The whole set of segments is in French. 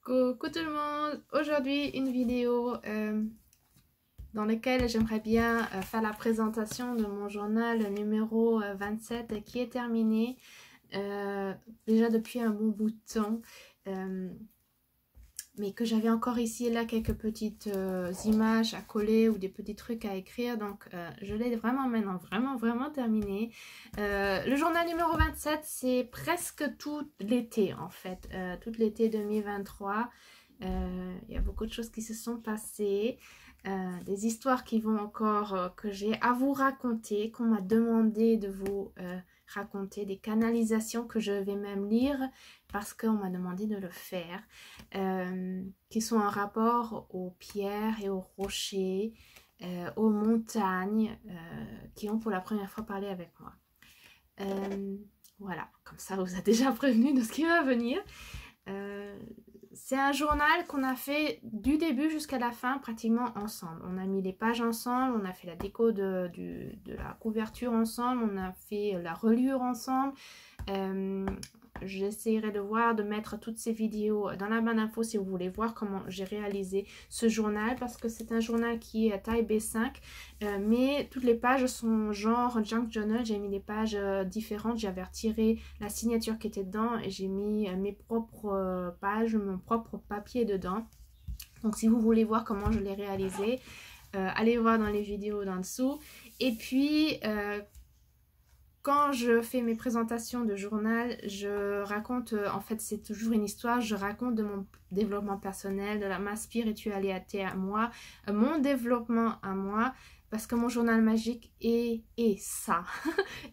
Coucou tout le monde, aujourd'hui une vidéo dans laquelle j'aimerais bien faire la présentation de mon journal numéro 27 qui est terminé déjà depuis un bon bout de temps, mais que j'avais encore ici et là quelques petites images à coller ou des petits trucs à écrire, donc je l'ai vraiment maintenant vraiment terminé. Le journal numéro 27, c'est presque tout l'été en fait, tout l'été 2023. Il y a beaucoup de choses qui se sont passées, des histoires qui vont encore, que j'ai à vous raconter, qu'on m'a demandé de vous raconter, des canalisations que je vais même lire parce qu'on m'a demandé de le faire, qui sont en rapport aux pierres et aux rochers, aux montagnes, qui ont pour la première fois parlé avec moi. Voilà, comme ça vous a déjà prévenu de ce qui va venir. C'est un journal qu'on a fait du début jusqu'à la fin pratiquement ensemble. On a mis les pages ensemble, on a fait la déco de la couverture ensemble, on a fait la reliure ensemble. J'essaierai de mettre toutes ces vidéos dans la barre d'infos si vous voulez voir comment j'ai réalisé ce journal, parce que c'est un journal qui est à taille B5, mais toutes les pages sont genre junk journal. J'ai mis des pages différentes, j'avais retiré la signature qui était dedans et j'ai mis mes propres pages, mon propre papier dedans. Donc si vous voulez voir comment je l'ai réalisé, allez voir dans les vidéos d'en dessous. Et puis quand je fais mes présentations de journal, je raconte, en fait c'est toujours une histoire, je raconte de mon développement personnel, de ma spiritualité à moi, mon développement à moi, parce que mon journal magique est ça.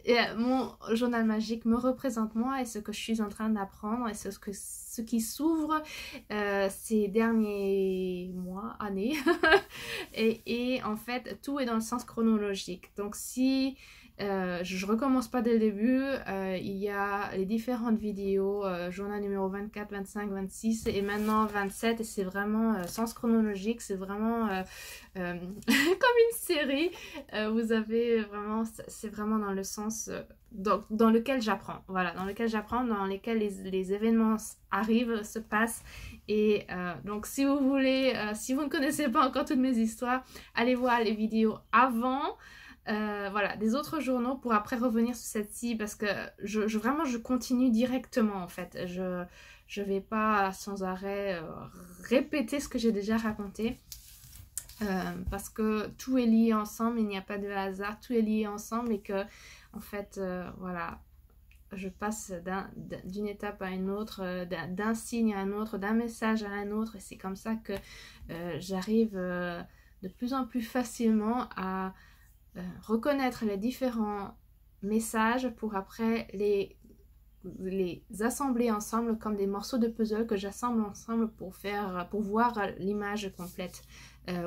Et mon journal magique me représente moi et ce que je suis en train d'apprendre et ce qui s'ouvre ces derniers mois, années. et en fait, tout est dans le sens chronologique. Donc si je recommence pas dès le début, il y a les différentes vidéos, journal numéro 24, 25, 26 et maintenant 27, et c'est vraiment sens chronologique, c'est vraiment comme une série. Vous avez vraiment, c'est vraiment dans le sens dans lequel j'apprends, voilà, dans lequel j'apprends, dans lequel les événements arrivent, se passent. Et donc si vous voulez, si vous ne connaissez pas encore toutes mes histoires, allez voir les vidéos avant. Voilà, des autres journaux pour après revenir sur cette-ci, parce que vraiment je continue directement en fait. Je vais pas sans arrêt répéter ce que j'ai déjà raconté, parce que tout est lié ensemble, il n'y a pas de hasard, tout est lié ensemble, et que en fait voilà, je passe d'une étape à une autre, d'un signe à un autre, d'un message à un autre, et c'est comme ça que j'arrive de plus en plus facilement à reconnaître les différents messages pour après les assembler ensemble comme des morceaux de puzzle que j'assemble ensemble pour voir l'image complète,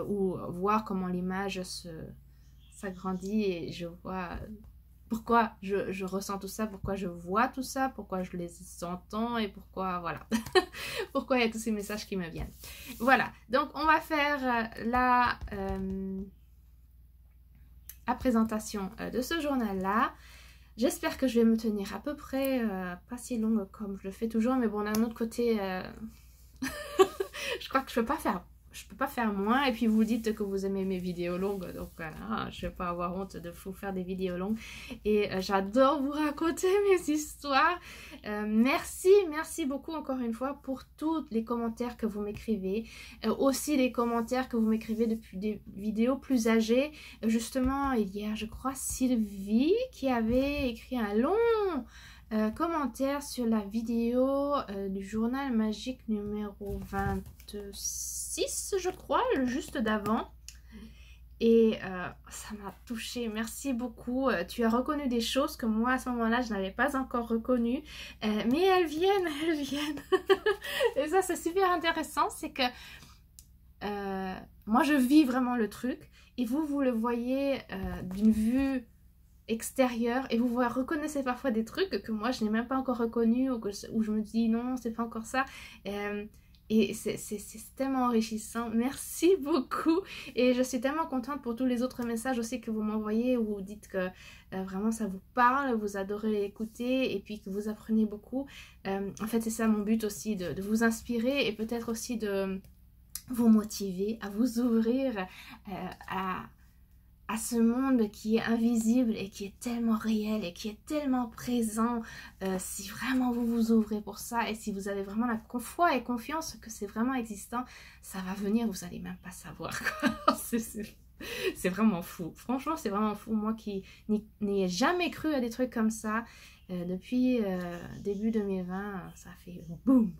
ou voir comment l'image s'agrandit, et je vois pourquoi je ressens tout ça, pourquoi je vois tout ça, pourquoi je les entends, et pourquoi, voilà, pourquoi il y a tous ces messages qui me viennent. Voilà, donc on va faire la présentation de ce journal là. J'espère que je vais me tenir à peu près pas si longue comme je le fais toujours, mais bon, d'un autre côté je crois que je peux pas faire moins, et puis vous dites que vous aimez mes vidéos longues, donc je vais pas avoir honte de vous faire des vidéos longues, et j'adore vous raconter mes histoires. Merci beaucoup encore une fois pour tous les commentaires que vous m'écrivez, aussi les commentaires que vous m'écrivez depuis des vidéos plus âgées. Justement, il y a, je crois, Sylvie qui avait écrit un long commentaire sur la vidéo du journal magique numéro 26, je crois, le juste d'avant. Et ça m'a touchée. Merci beaucoup. Tu as reconnu des choses que moi à ce moment-là je n'avais pas encore reconnues, mais elles viennent. Et ça c'est super intéressant, c'est que moi je vis vraiment le truc, et vous le voyez d'une vue extérieure, et vous reconnaissez parfois des trucs que moi je n'ai même pas encore reconnus, ou je me dis non, c'est pas encore ça. Et c'est tellement enrichissant. Merci beaucoup. Et je suis tellement contente pour tous les autres messages aussi que vous m'envoyez où vous dites que vraiment ça vous parle, vous adorez l'écouter et puis que vous apprenez beaucoup. En fait, c'est ça mon but aussi, de vous inspirer et peut-être aussi de vous motiver à vous ouvrir à ce monde qui est invisible et qui est tellement réel et qui est tellement présent. Si vraiment vous vous ouvrez pour ça et si vous avez vraiment la foi et confiance que c'est vraiment existant, ça va venir, vous n'allez même pas savoir. C'est vraiment fou. Franchement, c'est vraiment fou. Moi qui n'y ai jamais cru à des trucs comme ça, depuis début 2020, ça fait boum.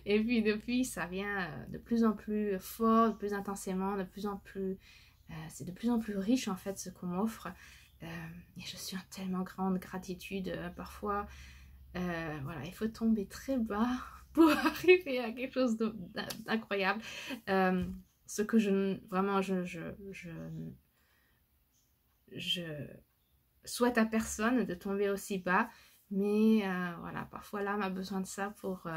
Et puis depuis, ça vient de plus en plus fort, de plus intensément, de plus en plus... c'est de plus en plus riche en fait ce qu'on m'offre et je suis en tellement grande gratitude. Parfois voilà, il faut tomber très bas pour arriver à quelque chose d'incroyable. Ce que vraiment je souhaite à personne de tomber aussi bas. Mais voilà, parfois l'âme a besoin de ça pour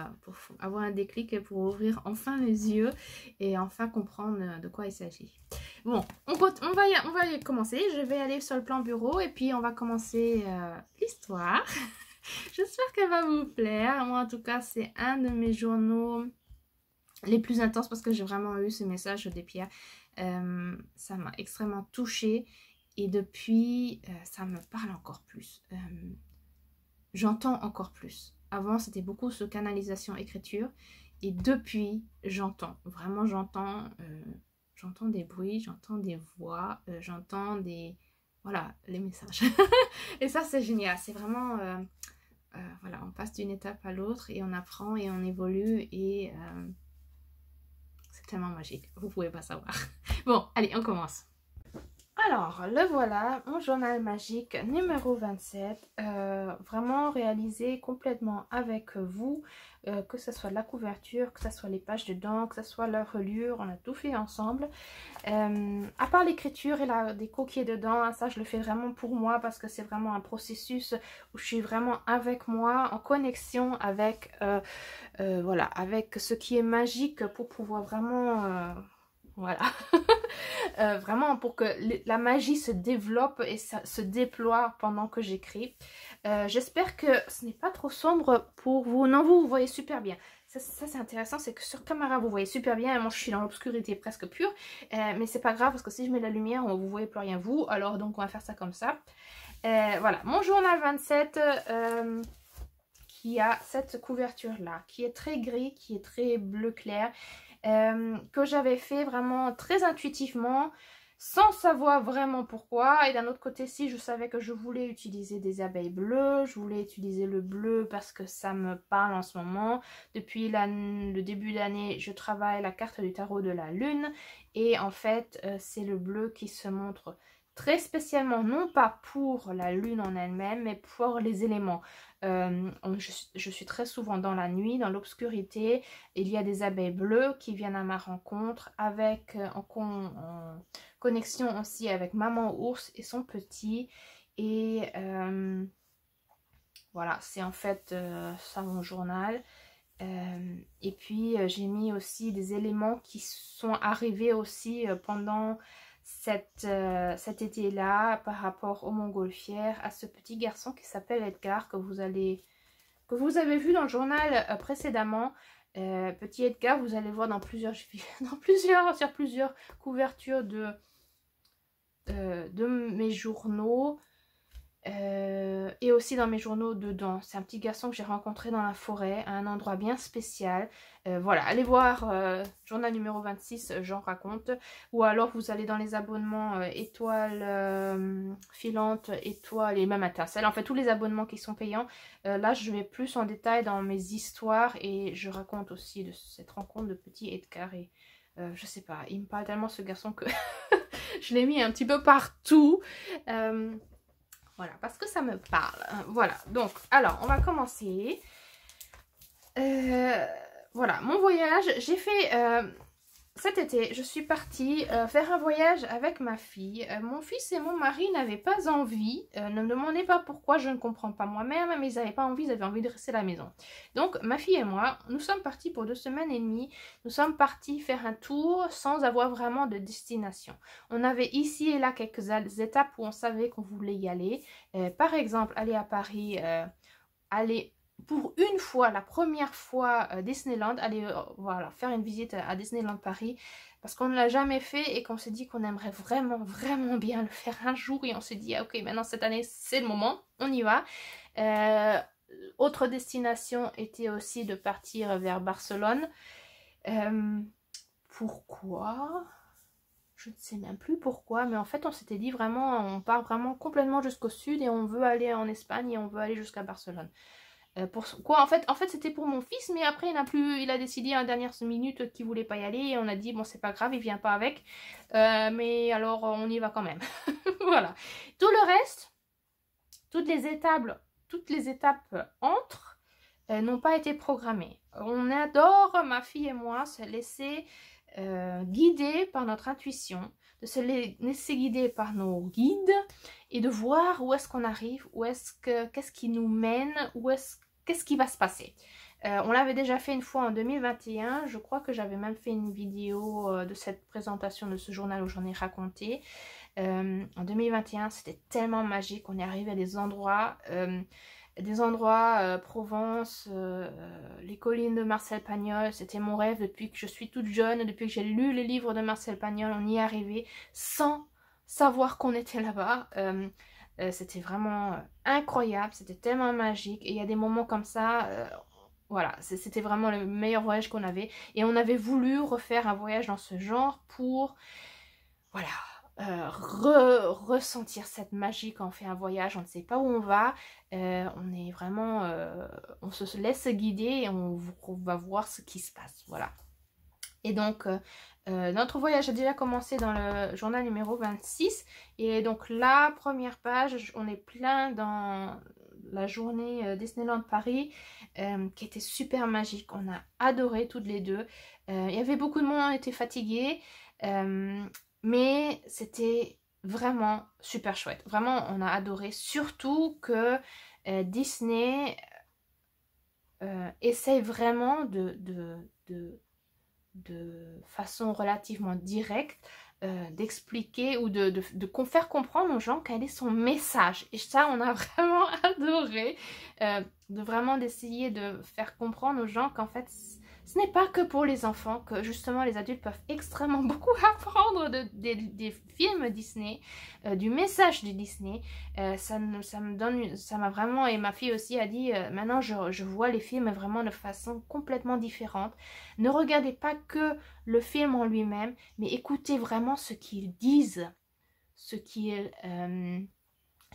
avoir un déclic et pour ouvrir enfin les yeux et enfin comprendre de quoi il s'agit. Bon, on va y commencer. Je vais aller sur le plan bureau et puis on va commencer l'histoire. J'espère qu'elle va vous plaire. Moi, en tout cas, c'est un de mes journaux les plus intenses parce que j'ai vraiment eu ce message des pierres. Ça m'a extrêmement touchée et depuis, ça me parle encore plus. J'entends encore plus. Avant, c'était beaucoup sur canalisation, écriture. Et depuis, j'entends. Vraiment, j'entends des bruits, j'entends des voix, j'entends des... Voilà, les messages. Et ça, c'est génial. C'est vraiment... voilà, on passe d'une étape à l'autre et on apprend et on évolue. Et c'est tellement magique. Vous pouvez pas savoir. Bon, allez, on commence. Alors, le voilà, mon journal magique numéro 27, vraiment réalisé complètement avec vous, que ce soit la couverture, que ce soit les pages dedans, que ce soit la reliure, on a tout fait ensemble. À part l'écriture et la déco qui est dedans, ça je le fais vraiment pour moi parce que c'est vraiment un processus où je suis vraiment avec moi, en connexion avec, voilà, avec ce qui est magique pour pouvoir vraiment... voilà, vraiment pour que la magie se développe et se déploie pendant que j'écris. J'espère que ce n'est pas trop sombre pour vous. Non, vous voyez super bien. Ça c'est intéressant, c'est que sur caméra vous voyez super bien. Moi je suis dans l'obscurité presque pure, mais c'est pas grave parce que si je mets la lumière, vous voyez plus rien vous. Alors donc on va faire ça comme ça. Voilà, mon journal 27 qui a cette couverture là, qui est très gris, qui est très bleu clair. Que j'avais fait vraiment très intuitivement sans savoir vraiment pourquoi. Et d'un autre côté, si je savais que je voulais utiliser des abeilles bleues, je voulais utiliser le bleu parce que ça me parle en ce moment. Depuis le début d'année, je travaille la carte du tarot de la lune et en fait c'est le bleu qui se montre très spécialement, non pas pour la lune en elle-même, mais pour les éléments. Je suis très souvent dans la nuit, dans l'obscurité. Il y a des abeilles bleues qui viennent à ma rencontre avec en connexion aussi avec maman ours et son petit. Et voilà, c'est en fait ça mon journal. Et puis j'ai mis aussi des éléments qui sont arrivés aussi pendant cet été-là par rapport aux montgolfières, à ce petit garçon qui s'appelle Edgar que vous avez vu dans le journal précédemment. Petit Edgar, vous allez voir sur plusieurs couvertures de mes journaux. Et aussi dans mes journaux dedans. C'est un petit garçon que j'ai rencontré dans la forêt à un endroit bien spécial. Voilà, allez voir journal numéro 26, j'en raconte. Ou alors vous allez dans les abonnements étoiles filantes, étoiles et même étincelles. En fait tous les abonnements qui sont payants. Là je vais plus en détail dans mes histoires et je raconte aussi de cette rencontre de petit Edgar. Et je sais pas, il me parle tellement ce garçon que je l'ai mis un petit peu partout. Voilà, parce que ça me parle. Voilà, donc, alors, on va commencer. Voilà, mon voyage, j'ai fait cet été, je suis partie faire un voyage avec ma fille. Mon fils et mon mari n'avaient pas envie. Ne me demandez pas pourquoi, je ne comprends pas moi-même, mais ils n'avaient pas envie, ils avaient envie de rester à la maison. Donc, ma fille et moi, nous sommes partis pour 2 semaines et demie. Nous sommes partis faire un tour sans avoir vraiment de destination. On avait ici et là quelques étapes où on savait qu'on voulait y aller. Par exemple, aller à Paris, aller... pour une fois, la première fois Disneyland, aller voilà, faire une visite à Disneyland Paris, parce qu'on ne l'a jamais fait et qu'on s'est dit qu'on aimerait vraiment, vraiment bien le faire un jour, et on s'est dit, ah, ok, maintenant cette année, c'est le moment, on y va. Autre destination était aussi de partir vers Barcelone. Pourquoi ? Je ne sais même plus pourquoi, mais en fait, on s'était dit vraiment, on part vraiment complètement jusqu'au sud et on veut aller en Espagne et on veut aller jusqu'à Barcelone. Pourquoi en fait c'était pour mon fils, mais après il a décidé à la dernière minute qu'il voulait pas y aller et on a dit bon, c'est pas grave, il vient pas avec, mais alors on y va quand même. Voilà, tout le reste, toutes les étapes entre n'ont pas été programmées. On adore, ma fille et moi, se laisser guider par notre intuition, de se laisser guider par nos guides et de voir où est-ce qu'on arrive, qu'est-ce qui nous mène, qu'est-ce qui va se passer. On l'avait déjà fait une fois en 2021, je crois que j'avais même fait une vidéo de cette présentation de ce journal où j'en ai raconté. En 2021, c'était tellement magique, on est arrivé à des endroits... Provence, les collines de Marcel Pagnol, c'était mon rêve depuis que je suis toute jeune, depuis que j'ai lu les livres de Marcel Pagnol, on y est arrivé sans savoir qu'on était là-bas. C'était vraiment incroyable, c'était tellement magique, et il y a des moments comme ça, voilà, c'était vraiment le meilleur voyage qu'on avait, et on avait voulu refaire un voyage dans ce genre pour, voilà, ressentir cette magie quand on fait un voyage, on ne sait pas où on va, on est vraiment, on se laisse guider et on va voir ce qui se passe, voilà. Et donc notre voyage a déjà commencé dans le journal numéro 26, et donc la première page, on est plein dans la journée Disneyland Paris, qui était super magique, on a adoré toutes les deux. Il y avait beaucoup de monde, on était fatigués, mais c'était vraiment super chouette. Vraiment, on a adoré. Surtout que Disney essaye vraiment de façon relativement directe d'expliquer ou de faire comprendre aux gens quel est son message. Et ça, on a vraiment adoré. D'essayer de faire comprendre aux gens qu'en fait... ce n'est pas que pour les enfants, que justement les adultes peuvent extrêmement beaucoup apprendre des films Disney, du message de Disney. Ça m'a vraiment, et ma fille aussi a dit, maintenant je vois les films vraiment de façon complètement différente. Ne regardez pas que le film en lui-même, mais écoutez vraiment ce qu'ils disent,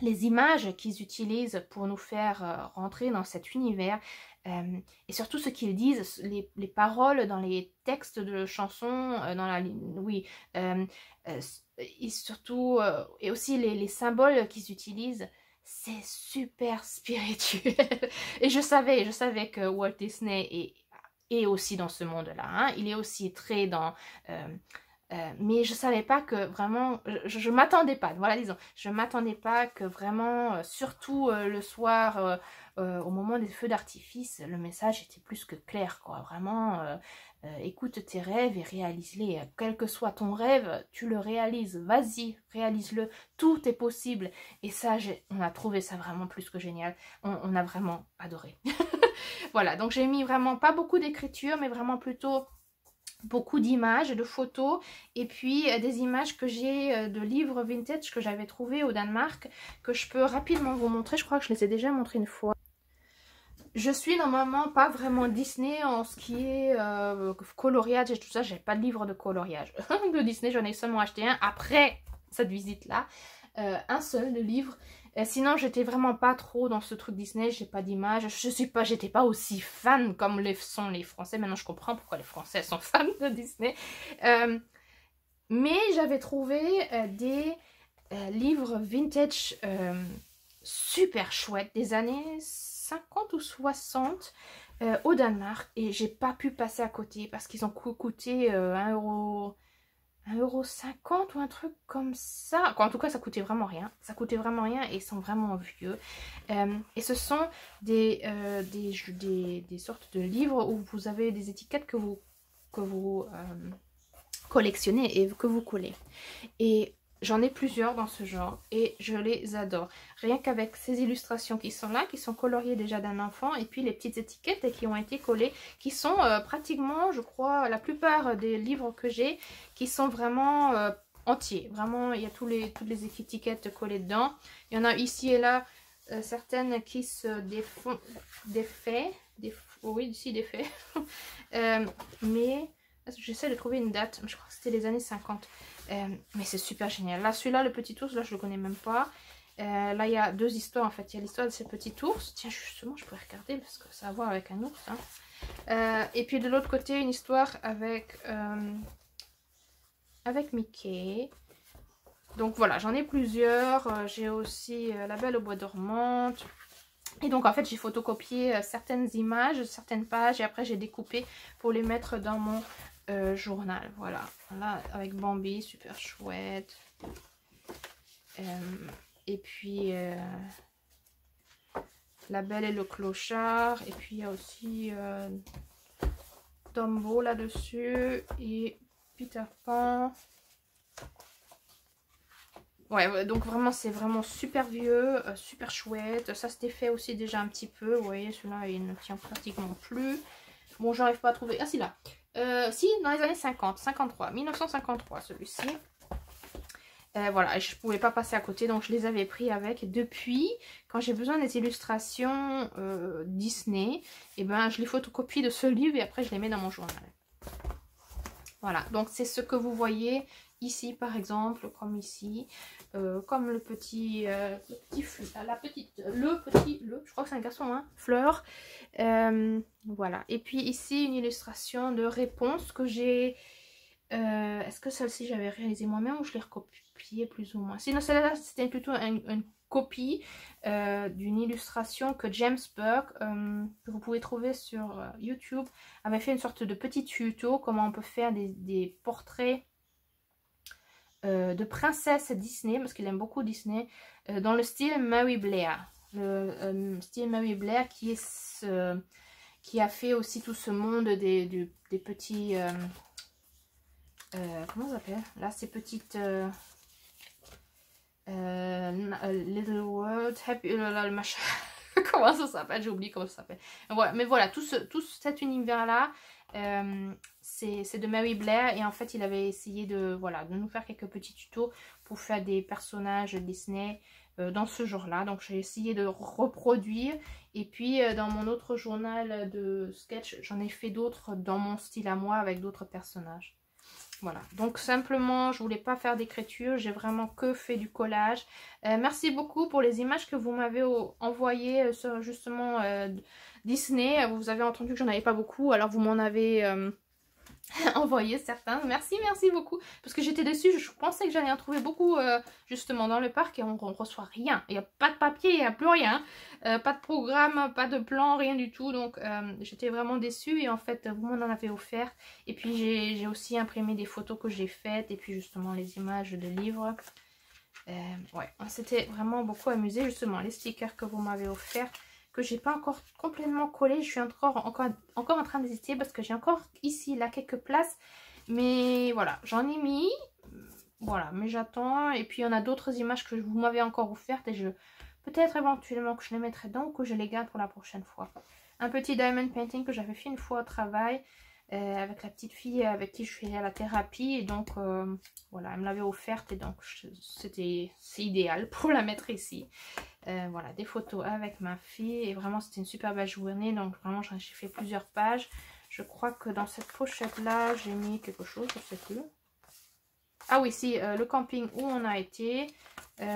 les images qu'ils utilisent pour nous faire rentrer dans cet univers, et surtout ce qu'ils disent, les paroles dans les textes de chansons, et surtout, et aussi les symboles qu'ils utilisent, c'est super spirituel. Et je savais que Walt Disney est aussi dans ce monde-là, hein. Il est aussi très dans... mais je savais pas que vraiment, je m'attendais pas, voilà, disons, je m'attendais pas que vraiment, surtout le soir, au moment des feux d'artifice, le message était plus que clair, quoi. Vraiment, écoute tes rêves et réalise-les. Quel que soit ton rêve, tu le réalises, vas-y, réalise-le, tout est possible. Et ça, on a trouvé ça vraiment plus que génial, on a vraiment adoré. Voilà, donc j'ai mis vraiment pas beaucoup d'écriture, mais vraiment plutôt... beaucoup d'images, de photos, et puis des images que j'ai de livres vintage que j'avais trouvé au Danemark, que je peux rapidement vous montrer. Je crois que je les ai déjà montrés une fois. Je suis normalement pas vraiment Disney en ce qui est coloriage et tout ça. J'ai pas de livre de coloriage de Disney, j'en ai seulement acheté un après cette visite là, un seul de livre. Sinon, j'étais vraiment pas trop dans ce truc Disney, j'ai pas d'image. J'étais pas aussi fan comme sont les Français. Maintenant, je comprends pourquoi les Français sont fans de Disney. Mais j'avais trouvé des livres vintage super chouettes des années 50 ou 60. au Danemark et j'ai pas pu passer à côté parce qu'ils ont coûté 1,50 € ou un truc comme ça. En tout cas, ça coûtait vraiment rien. Ça coûtait vraiment rien et ils sont vraiment vieux. Et ce sont des sortes de livres où vous avez des étiquettes que vous collectionnez et que vous collez. Et j'en ai plusieurs dans ce genre et je les adore. Rien qu'avec ces illustrations qui sont là, qui sont coloriées déjà d'un enfant, et puis les petites étiquettes qui ont été collées, qui sont pratiquement, je crois, la plupart des livres que j'ai, qui sont vraiment entiers. Vraiment, il y a toutes les étiquettes collées dedans. Il y en a ici et là certaines qui se défait. Oui, ici défait. Mais j'essaie de trouver une date, je crois que c'était les années 50. Mais c'est super génial. Là, celui-là, le petit ours, là, je le connais même pas. Là, il y a deux histoires, en fait. Il y a l'histoire de ce petit ours. Tiens, justement, je pourrais regarder parce que ça a à voir avec un ours. Hein. Et puis, de l'autre côté, une histoire avec Mickey. Donc, voilà, j'en ai plusieurs. J'ai aussi La Belle au bois dormant. Et donc, en fait, j'ai photocopié certaines images, certaines pages. Et après, j'ai découpé pour les mettre dans mon journal. Voilà, là avec Bambi, super chouette. Et puis La Belle et le Clochard. Et puis il y a aussi Dumbo là-dessus et Peter Pan. Ouais, donc vraiment c'est vraiment super vieux, super chouette. Ça c'était fait aussi déjà un petit peu. Vous voyez, celui-là il ne tient pratiquement plus. Bon, j'arrive pas à trouver. Ah si, là. Si, dans les années 50, 53, 1953 celui-ci. Voilà, et je pouvais pas passer à côté, donc je les avais pris avec. Depuis, quand j'ai besoin des illustrations Disney, et ben je les photocopie de ce livre et après je les mets dans mon journal. Voilà, donc c'est ce que vous voyez ici par exemple, comme ici, comme le petit, je crois que c'est un garçon, hein, Fleur. Voilà, et puis ici une illustration de réponse que j'ai, est-ce que celle-ci j'avais réalisée moi-même ou je l'ai recopiée plus ou moins? Sinon celle-là c'était plutôt une copie d'une illustration que James Burke, que vous pouvez trouver sur YouTube, avait fait une sorte de petit tuto comment on peut faire des portraits de princesse Disney, parce qu'il aime beaucoup Disney, dans le style Mary Blair. Le style Mary Blair qui a fait aussi tout ce monde des petits... comment ça s'appelle? Là, ces petites... Little World, Happy... le machin... comment ça s'appelle? J'ai oublié comment ça s'appelle. Voilà, mais voilà, tout cet univers-là... c'est de Mary Blair et en fait il avait essayé de nous faire quelques petits tutos pour faire des personnages Disney dans ce genre-là. Donc j'ai essayé de reproduire et puis dans mon autre journal de sketch j'en ai fait d'autres dans mon style à moi avec d'autres personnages. Voilà, donc simplement je voulais pas faire d'écriture, j'ai vraiment que fait du collage. Merci beaucoup pour les images que vous m'avez envoyées sur justement Disney. Vous avez entendu que j'en avais pas beaucoup, alors vous m'en avez envoyé certains. Merci beaucoup, parce que j'étais déçue, je pensais que j'allais en trouver beaucoup justement dans le parc et on reçoit rien. Il n'y a pas de papier, il n'y a plus rien, pas de programme, pas de plan, rien du tout. Donc j'étais vraiment déçue et en fait vous m'en avez offert. Et puis j'ai aussi imprimé des photos que j'ai faites et puis justement les images de livres. Ouais, on s'était vraiment beaucoup amusé. Justement les stickers que vous m'avez offert, que j'ai pas encore complètement collé, je suis encore en train d'hésiter parce que j'ai encore ici là quelques places, mais voilà, j'en ai mis, voilà, mais j'attends. Et puis il y en a d'autres images que vous m'avez encore offertes et peut-être éventuellement que je les mettrai dedans ou que je les garde pour la prochaine fois. Un petit diamond painting que j'avais fait une fois au travail avec la petite fille avec qui je fais la thérapie, et donc voilà, elle me l'avait offerte et donc c'est idéal pour la mettre ici. Voilà, des photos avec ma fille et vraiment c'était une super belle journée, donc vraiment j'ai fait plusieurs pages. Je crois que dans cette pochette là j'ai mis quelque chose, je sais plus. Ah oui, si, le camping où on a été. Et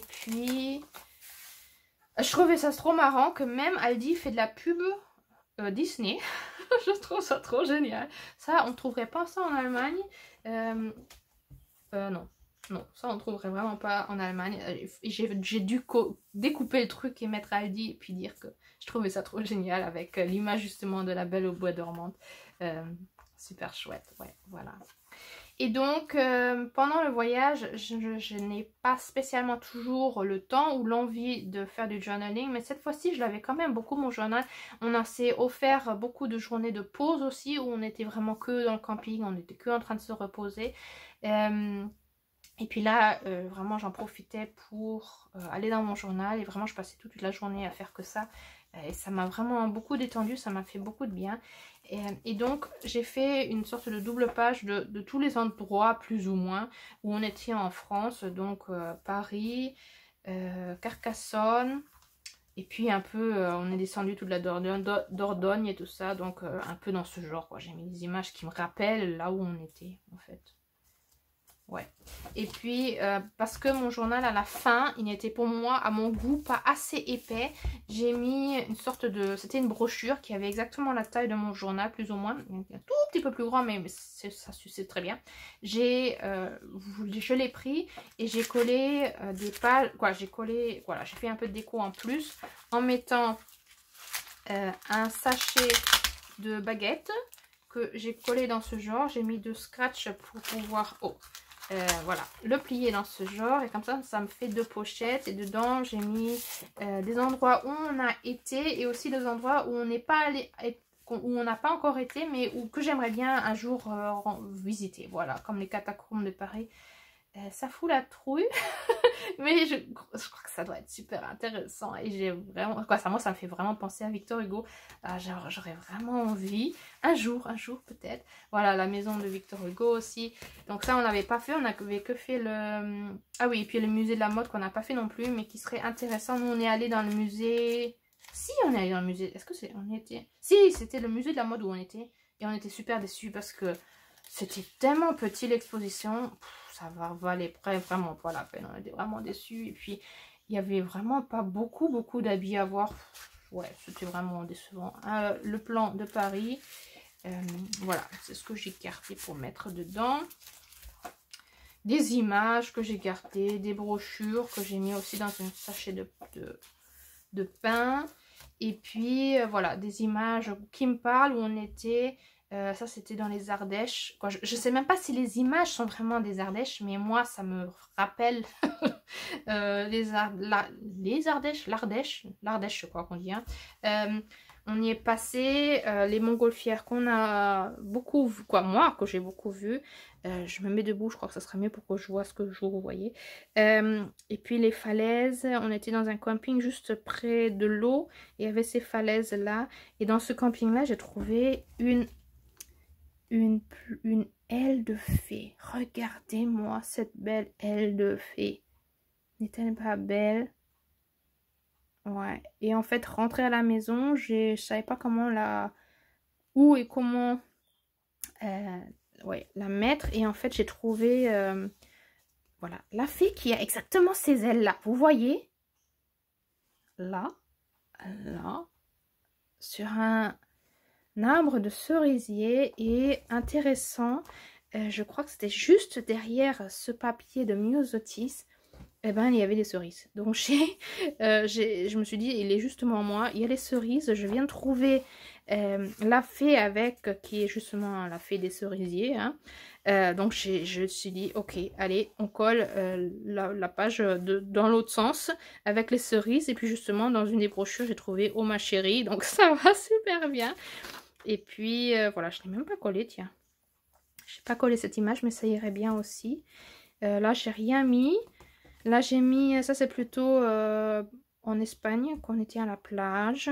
puis je trouvais ça trop marrant que même Aldi fait de la pub Disney. Je trouve ça trop génial. Ça, on ne trouverait pas ça en Allemagne. Non. Non, ça on trouverait vraiment pas en Allemagne. J'ai dû découper le truc et mettre Aldi et puis dire que je trouvais ça trop génial avec l'image justement de la Belle au bois dormante. Super chouette, ouais, voilà. Et donc, pendant le voyage, je n'ai pas spécialement toujours le temps ou l'envie de faire du journaling. Mais cette fois-ci, je l'avais quand même beaucoup, mon journal. On s'est offert beaucoup de journées de pause aussi, où on était vraiment que dans le camping, on était que en train de se reposer. Et puis là, vraiment, j'en profitais pour aller dans mon journal. Et vraiment, je passais toute la journée à faire que ça. Et ça m'a vraiment beaucoup détendu, ça m'a fait beaucoup de bien. Et donc, j'ai fait une sorte de double page de tous les endroits, plus ou moins, où on était en France. Donc, Paris, Carcassonne. Et puis un peu, on est descendu toute la Dordogne et tout ça. Donc, un peu dans ce genre, quoi. J'ai mis des images qui me rappellent là où on était, en fait. Ouais. Et puis, parce que mon journal à la fin, il n'était pour moi, à mon goût, pas assez épais. J'ai mis une sorte de... C'était une brochure qui avait exactement la taille de mon journal, plus ou moins. Un tout petit peu plus grand, mais ça suffisait très bien. Je l'ai pris et j'ai collé des pages... Quoi, j'ai collé... Voilà, j'ai fait un peu de déco en plus en mettant un sachet de baguettes que j'ai collé dans ce genre. J'ai mis de scratch pour pouvoir... voilà, le plier dans ce genre et comme ça me fait deux pochettes et dedans j'ai mis des endroits où on a été et aussi des endroits où on n'est pas allé, où on n'a pas encore été mais que j'aimerais bien un jour visiter, voilà, comme les catacombes de Paris. Ça fout la trouille mais je crois que ça doit être super intéressant et j'ai vraiment, quoi, moi ça me fait vraiment penser à Victor Hugo. J'aurais vraiment envie un jour peut-être, voilà, la maison de Victor Hugo aussi. Donc ça on n'avait pas fait, on n'avait que fait le, ah oui, et puis le musée de la mode qu'on n'a pas fait non plus mais qui serait intéressant. Nous on est allé dans le musée, si on est allé dans le musée, est-ce que c'est, on y était, si, c'était le musée de la mode où on était et on était super déçus parce que c'était tellement petit l'exposition, ça valait vraiment pas la peine, on était vraiment déçus. Et puis, il n'y avait vraiment pas beaucoup d'habits à voir. Ouais, c'était vraiment décevant. Le plan de Paris, voilà, c'est ce que j'ai gardé pour mettre dedans. Des images que j'ai gardées, des brochures que j'ai mis aussi dans un sachet de pain. Et puis, voilà, des images qui me parlent, où on était... ça c'était dans les Ardèches, quoi. Je sais même pas si les images sont vraiment des Ardèches, mais moi ça me rappelle les Ardèches, l'Ardèche je crois qu'on dit, hein. On y est passé, les montgolfières qu'on a beaucoup vu, quoi, moi que j'ai beaucoup vu. Je me mets debout, je crois que ça sera mieux pour que je vois ce que vous voyez. Et puis les falaises, on était dans un camping juste près de l'eau, il y avait ces falaises là, et dans ce camping là j'ai trouvé une aile de fée. Regardez-moi cette belle aile de fée. N'est-elle pas belle? Ouais. Et en fait, rentrer à la maison, je savais pas comment où et comment ouais, la mettre. Et en fait, j'ai trouvé voilà, la fée qui a exactement ces ailes-là. Vous voyez? Là, sur un arbre de cerisier. Et intéressant, je crois que c'était juste derrière ce papier de Myosotis, eh ben il y avait des cerises. Donc je me suis dit, il est justement moi, il y a les cerises. Je viens de trouver la fée qui est justement la fée des cerisiers, hein. Donc je me suis dit, ok, allez, on colle la page dans l'autre sens avec les cerises. Et puis justement dans une des brochures j'ai trouvé Oh ma chérie, donc ça va super bien. Et puis voilà, je n'ai même pas collé, tiens. Je n'ai pas collé cette image, mais ça irait bien aussi. Là, j'ai rien mis. Là, j'ai mis, ça c'est plutôt en Espagne, qu'on était à la plage.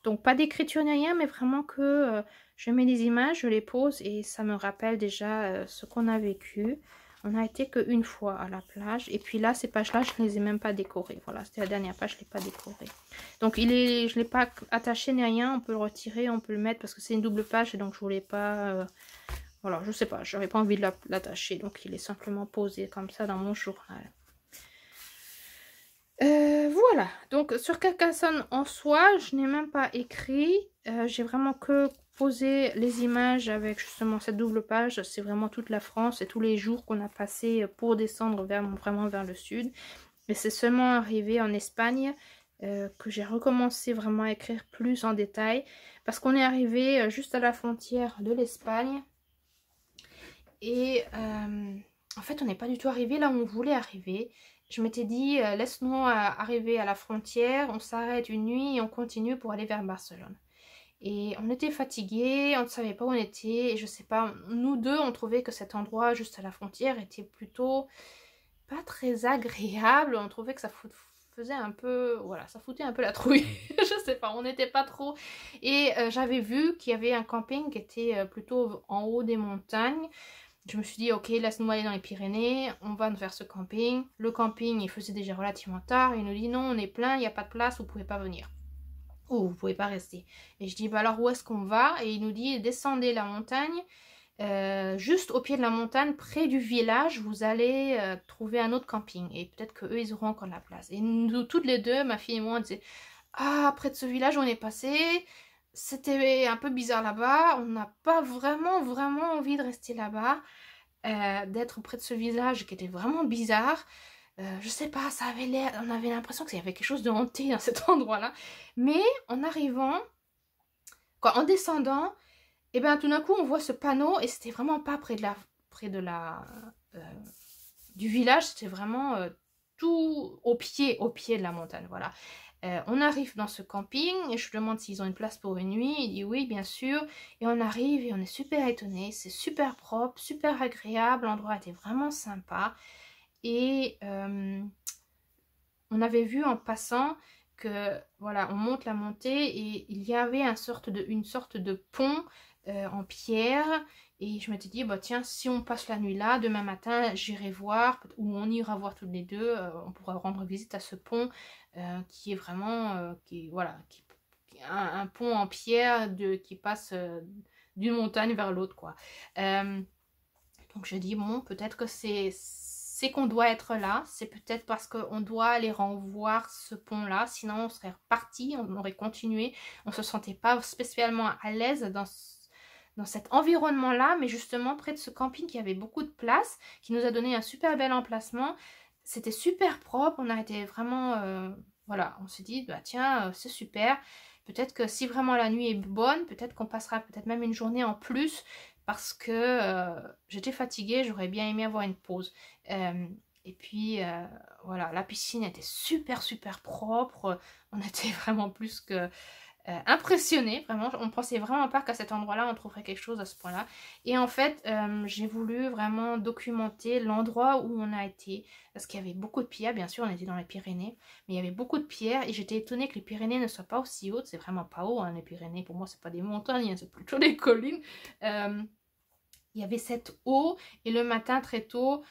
Donc, pas d'écriture ni rien, mais vraiment que je mets des images, je les pose et ça me rappelle déjà ce qu'on a vécu. On n'a été qu'une fois à la plage. Et puis là, ces pages-là, je ne les ai même pas décorées. Voilà, c'était la dernière page, je ne l'ai pas décorée. Donc, je ne l'ai pas attaché ni rien. On peut le retirer, on peut le mettre parce que c'est une double page. Et donc, je voulais pas... voilà, je sais pas, j'avais pas envie de l'attacher. Donc, il est simplement posé comme ça dans mon journal. Voilà, donc sur Carcassonne en soi, je n'ai même pas écrit. J'ai vraiment que posé les images avec justement cette double page. C'est vraiment toute la France et tous les jours qu'on a passé pour descendre vraiment vers le sud. Et c'est seulement arrivé en Espagne que j'ai recommencé vraiment à écrire plus en détail. Parce qu'on est arrivé juste à la frontière de l'Espagne. Et en fait, on n'est pas du tout arrivé là où on voulait arriver. Je m'étais dit, laisse-nous arriver à la frontière, on s'arrête une nuit et on continue pour aller vers Barcelone. Et on était fatigués, on ne savait pas où on était, et je sais pas, nous deux, on trouvait que cet endroit juste à la frontière était plutôt pas très agréable. On trouvait que ça faisait un peu, voilà, ça foutait un peu la trouille. Je sais pas, on n'était pas trop. Et j'avais vu qu'il y avait un camping qui était plutôt en haut des montagnes. Je me suis dit, ok, laisse-nous aller dans les Pyrénées, on va vers ce camping. Le camping, il faisait déjà relativement tard. Il nous dit, non, on est plein, il n'y a pas de place, vous pouvez pas venir. Ou vous pouvez pas rester. Et je dis, bah alors où est-ce qu'on va? Et il nous dit, descendez la montagne. Juste au pied de la montagne, près du village, vous allez trouver un autre camping. Et peut-être qu'eux, ils auront encore la place. Et nous, toutes les deux, ma fille et moi, on disait, ah, près de ce village, on est passé. C'était un peu bizarre là-bas. On n'a pas vraiment envie de rester là-bas. D'être près de ce village qui était vraiment bizarre. Je sais pas, ça avait l'air, on avait l'impression qu'il y avait quelque chose de hanté dans cet endroit-là. Mais en arrivant, quoi, en descendant, et bien tout d'un coup on voit ce panneau et c'était vraiment pas près de la du village, c'était vraiment tout au pied de la montagne, voilà. On arrive dans ce camping et je demande s'ils ont une place pour une nuit. Il dit oui, bien sûr. Et on arrive et on est super étonnés. C'est super propre, super agréable. L'endroit était vraiment sympa. Et on avait vu en passant que, voilà, on monte la montée et il y avait une sorte de pont en pierre. Et je m'étais dit, bah tiens, si on passe la nuit là, demain matin, j'irai voir, ou on ira voir toutes les deux, on pourra rendre visite à ce pont qui est vraiment, voilà, un pont en pierre qui passe d'une montagne vers l'autre, quoi. Donc je dis, bon, peut-être que c'est qu'on doit être là, c'est peut-être parce qu'on doit aller revoir ce pont-là, sinon on serait reparti, on aurait continué, on se sentait pas spécialement à l'aise dans cet environnement-là, mais justement près de ce camping qui avait beaucoup de place, qui nous a donné un super bel emplacement. C'était super propre, on a été vraiment, voilà, on s'est dit, bah tiens, c'est super. Peut-être que si vraiment la nuit est bonne, peut-être qu'on passera peut-être même une journée en plus, parce que j'étais fatiguée, j'aurais bien aimé avoir une pause. Et puis, voilà, la piscine était super propre, on était vraiment plus que impressionnée, vraiment, on pensait vraiment pas qu'à cet endroit-là on trouverait quelque chose à ce point-là. Et en fait, j'ai voulu vraiment documenter l'endroit où on a été, parce qu'il y avait beaucoup de pierres, bien sûr on était dans les Pyrénées, mais il y avait beaucoup de pierres et j'étais étonnée que les Pyrénées ne soient pas aussi hautes. C'est vraiment pas haut, hein, les Pyrénées, pour moi c'est pas des montagnes, hein, c'est plutôt des collines. Il y avait cette eau et le matin très tôt,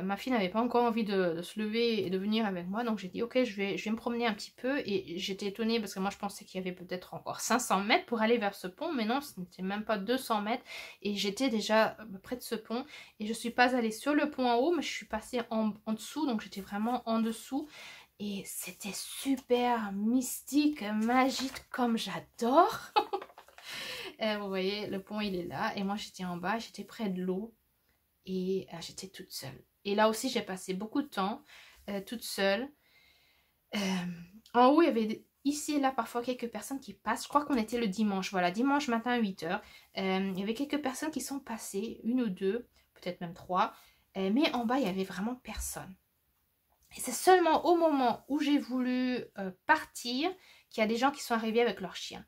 ma fille n'avait pas encore envie de se lever et de venir avec moi, donc j'ai dit ok, je vais me promener un petit peu. Et j'étais étonnée parce que moi je pensais qu'il y avait peut-être encore 500 mètres pour aller vers ce pont, mais non, ce n'était même pas 200 mètres et j'étais déjà près de ce pont. Et je suis pas allée sur le pont en haut, mais je suis passée en dessous, donc j'étais vraiment en dessous. Et c'était super mystique, magique, comme j'adore. Vous voyez, le pont il est là et moi j'étais en bas, j'étais près de l'eau. Et j'étais toute seule. Et là aussi, j'ai passé beaucoup de temps toute seule. En haut, il y avait ici et là parfois quelques personnes qui passent. Je crois qu'on était le dimanche. Voilà, dimanche matin à 8 h. Il y avait quelques personnes qui sont passées, une ou deux, peut-être même trois. Mais en bas, il n'y avait vraiment personne. Et c'est seulement au moment où j'ai voulu partir qu'il y a des gens qui sont arrivés avec leurs chiens.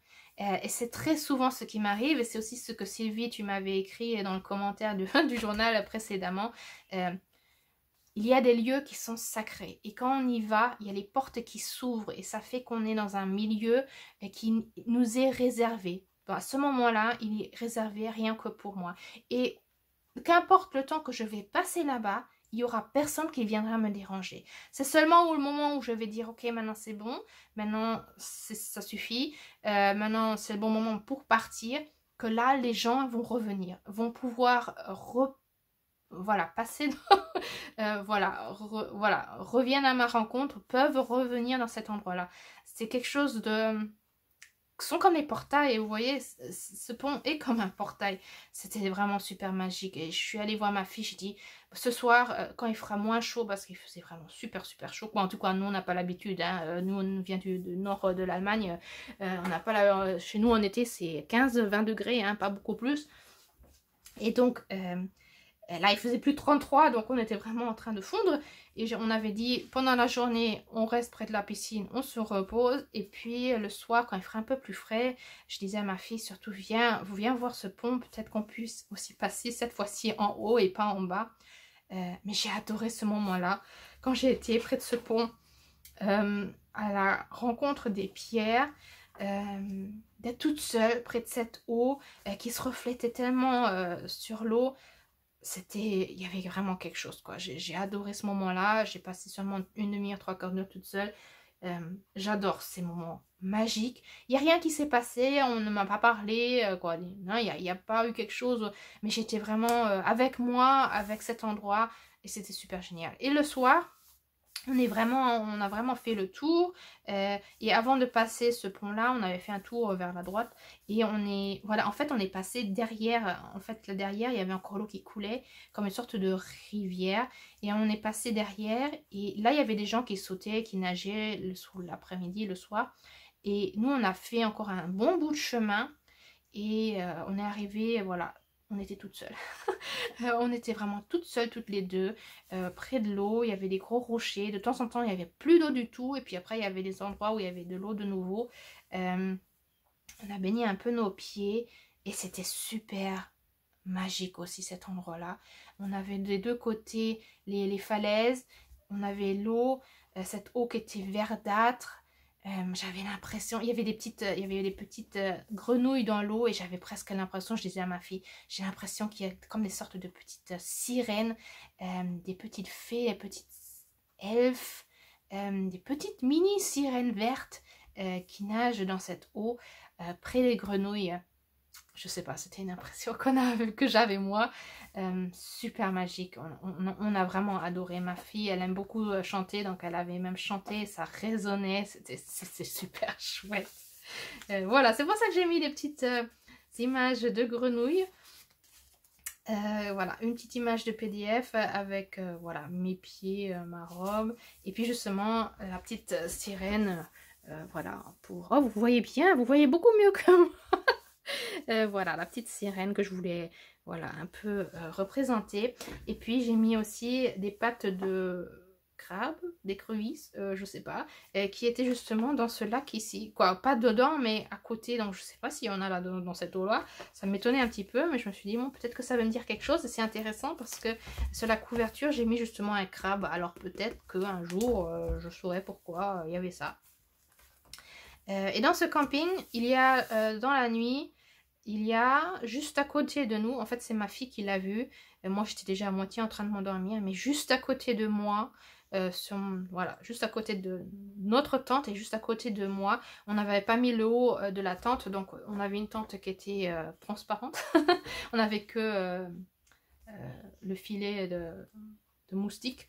Et c'est très souvent ce qui m'arrive, et c'est aussi ce que Sylvie, tu m'avais écrit dans le commentaire du journal précédemment. Il y a des lieux qui sont sacrés, et quand on y va, il y a les portes qui s'ouvrent, et ça fait qu'on est dans un milieu qui nous est réservé. Bon, à ce moment-là, il est réservé rien que pour moi. Et qu'importe le temps que je vais passer là-bas, il n'y aura personne qui viendra me déranger. C'est seulement le moment où je vais dire, ok, maintenant c'est bon, maintenant ça suffit, maintenant c'est le bon moment pour partir, que là, les gens vont revenir, vont pouvoir voilà, passer voilà, voilà, reviennent à ma rencontre, peuvent revenir dans cet endroit-là. C'est quelque chose de... sont comme des portails, et vous voyez, ce pont est comme un portail. C'était vraiment super magique, et je suis allée voir ma fille, j'ai dit, ce soir, quand il fera moins chaud, parce qu'il faisait vraiment super chaud, bon, en tout cas, nous, on n'a pas l'habitude, hein, nous, on vient du nord de l'Allemagne, on n'a pas chez nous, en été, c'est 15-20 degrés, hein, pas beaucoup plus, et donc... là, il faisait plus de 33, donc on était vraiment en train de fondre. Et on avait dit, pendant la journée, on reste près de la piscine, on se repose. Et puis, le soir, quand il ferait un peu plus frais, je disais à ma fille, surtout, viens voir ce pont. Peut-être qu'on puisse aussi passer cette fois-ci en haut et pas en bas. Mais j'ai adoré ce moment-là. Quand j'ai été près de ce pont, à la rencontre des pierres, d'être toute seule près de cette eau qui se reflétait tellement sur l'eau. C'était, il y avait vraiment quelque chose, quoi. J'ai adoré ce moment-là. J'ai passé seulement une demi-heure, 3/4 d'heure toute seule. J'adore ces moments magiques. Il n'y a rien qui s'est passé, on ne m'a pas parlé, quoi. Non, il n'y a pas eu quelque chose, mais j'étais vraiment avec moi, avec cet endroit, et c'était super génial. Et le soir, on a vraiment fait le tour, et avant de passer ce pont là, on avait fait un tour vers la droite, et voilà, en fait on est passé derrière, en fait là derrière il y avait encore l'eau qui coulait comme une sorte de rivière, et on est passé derrière, et là il y avait des gens qui sautaient, qui nageaient l'après-midi, le soir, et nous on a fait encore un bon bout de chemin, et on est arrivé, voilà, on était toutes seules. On était vraiment toutes seules, toutes les deux, près de l'eau. Il y avait des gros rochers. De temps en temps, il n'y avait plus d'eau du tout. Et puis après, il y avait des endroits où il y avait de l'eau de nouveau. On a baigné un peu nos pieds. Et c'était super magique aussi, cet endroit-là. On avait des deux côtés les falaises. On avait l'eau, cette eau qui était verdâtre. J'avais l'impression, il y avait des petites grenouilles dans l'eau, et j'avais presque l'impression, je disais à ma fille, j'ai l'impression qu'il y a comme des sortes de petites sirènes, des petites fées, des petites elfes, des petites mini sirènes vertes qui nagent dans cette eau près des grenouilles. Je sais pas, c'était une impression que j'avais moi, super magique. On a vraiment adoré. Ma fille, elle aime beaucoup chanter, donc elle avait même chanté, ça résonnait, c'était super chouette. Voilà, c'est pour ça que j'ai mis des petites images de grenouilles. Voilà, une petite image de PDF avec voilà, mes pieds, ma robe, et puis justement la petite sirène, voilà, pour... Oh, vous voyez bien, vous voyez beaucoup mieux que moi. Voilà, la petite sirène que je voulais, voilà, un peu représenter. Et puis j'ai mis aussi des pattes de crabe, d'écrevisse, je sais pas, qui étaient justement dans ce lac ici. Quoi, pas dedans, mais à côté. Donc je sais pas s'il y en a là dans cette eau-là. Ça m'étonnait un petit peu, mais je me suis dit, bon, peut-être que ça va me dire quelque chose. Et c'est intéressant parce que sur la couverture, j'ai mis justement un crabe. Alors peut-être qu'un jour, je saurais pourquoi il y avait ça. Et dans ce camping, il y a dans la nuit, il y a juste à côté de nous, en fait c'est ma fille qui l'a vu, moi j'étais déjà à moitié en train de m'endormir, mais juste à côté de moi, voilà, juste à côté de notre tente et juste à côté de moi, on n'avait pas mis le haut de la tente, donc on avait une tente qui était transparente, on n'avait que le filet de moustique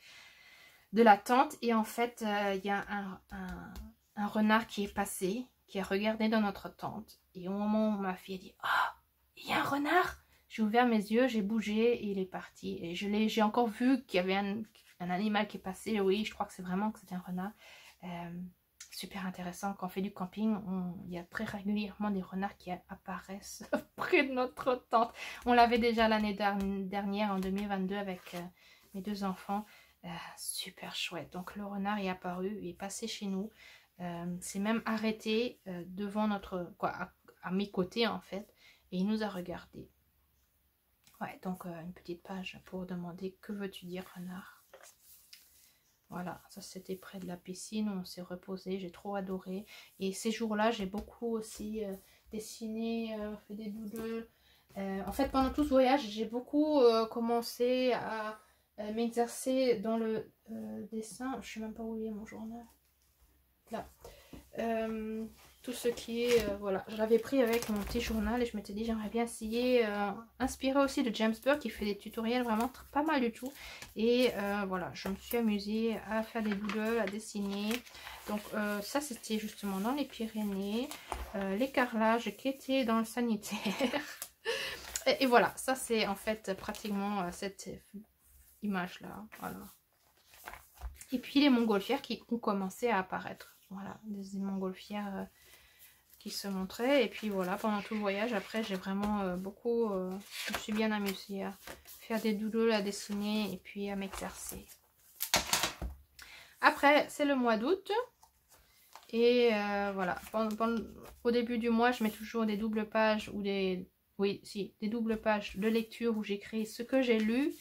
de la tente, et en fait il y a un renard qui est passé, qui a regardé dans notre tente, et au moment où ma fille a dit « Ah, il y a un renard !» J'ai ouvert mes yeux, j'ai bougé et il est parti. Et j'ai encore vu qu'il y avait un animal qui est passé. Oui, je crois que c'est vraiment que c'était un renard. Super intéressant. Quand on fait du camping, il y a très régulièrement des renards qui apparaissent près de notre tente. On l'avait déjà l'année dernière, en 2022, avec mes deux enfants. Super chouette. Donc le renard est apparu, il est passé chez nous. C'est même arrêté devant notre... quoi, à mes côtés en fait. Et il nous a regardé. Ouais, donc une petite page pour demander que veux-tu dire, renard. Voilà, ça c'était près de la piscine, on s'est reposé, j'ai trop adoré. Et ces jours-là, j'ai beaucoup aussi dessiné, fait des doodles. En fait, pendant tout ce voyage, j'ai beaucoup commencé à m'exercer dans le dessin. Je sais même pas où il est mon journal. Là. tout ce qui est, voilà, je l'avais pris avec mon petit journal et je m'étais dit j'aimerais bien essayer, inspiré aussi de James Burke qui fait des tutoriels vraiment pas mal du tout. Et voilà, je me suis amusée à faire des doodles, à dessiner. Donc ça c'était justement dans les Pyrénées, les carrelages qui étaient dans le sanitaire. Et voilà, ça c'est en fait pratiquement cette image là, voilà. Et puis les montgolfières qui ont commencé à apparaître, voilà, des montgolfières qui se montraient. Et puis voilà, pendant tout le voyage, après j'ai vraiment beaucoup, je me suis bien amusée à faire des doodles, à dessiner et puis à m'exercer. Après c'est le mois d'août. Et voilà, au début du mois, je mets toujours des doubles pages ou des... Oui, si, des doubles pages de lecture où j'écris ce que j'ai lu.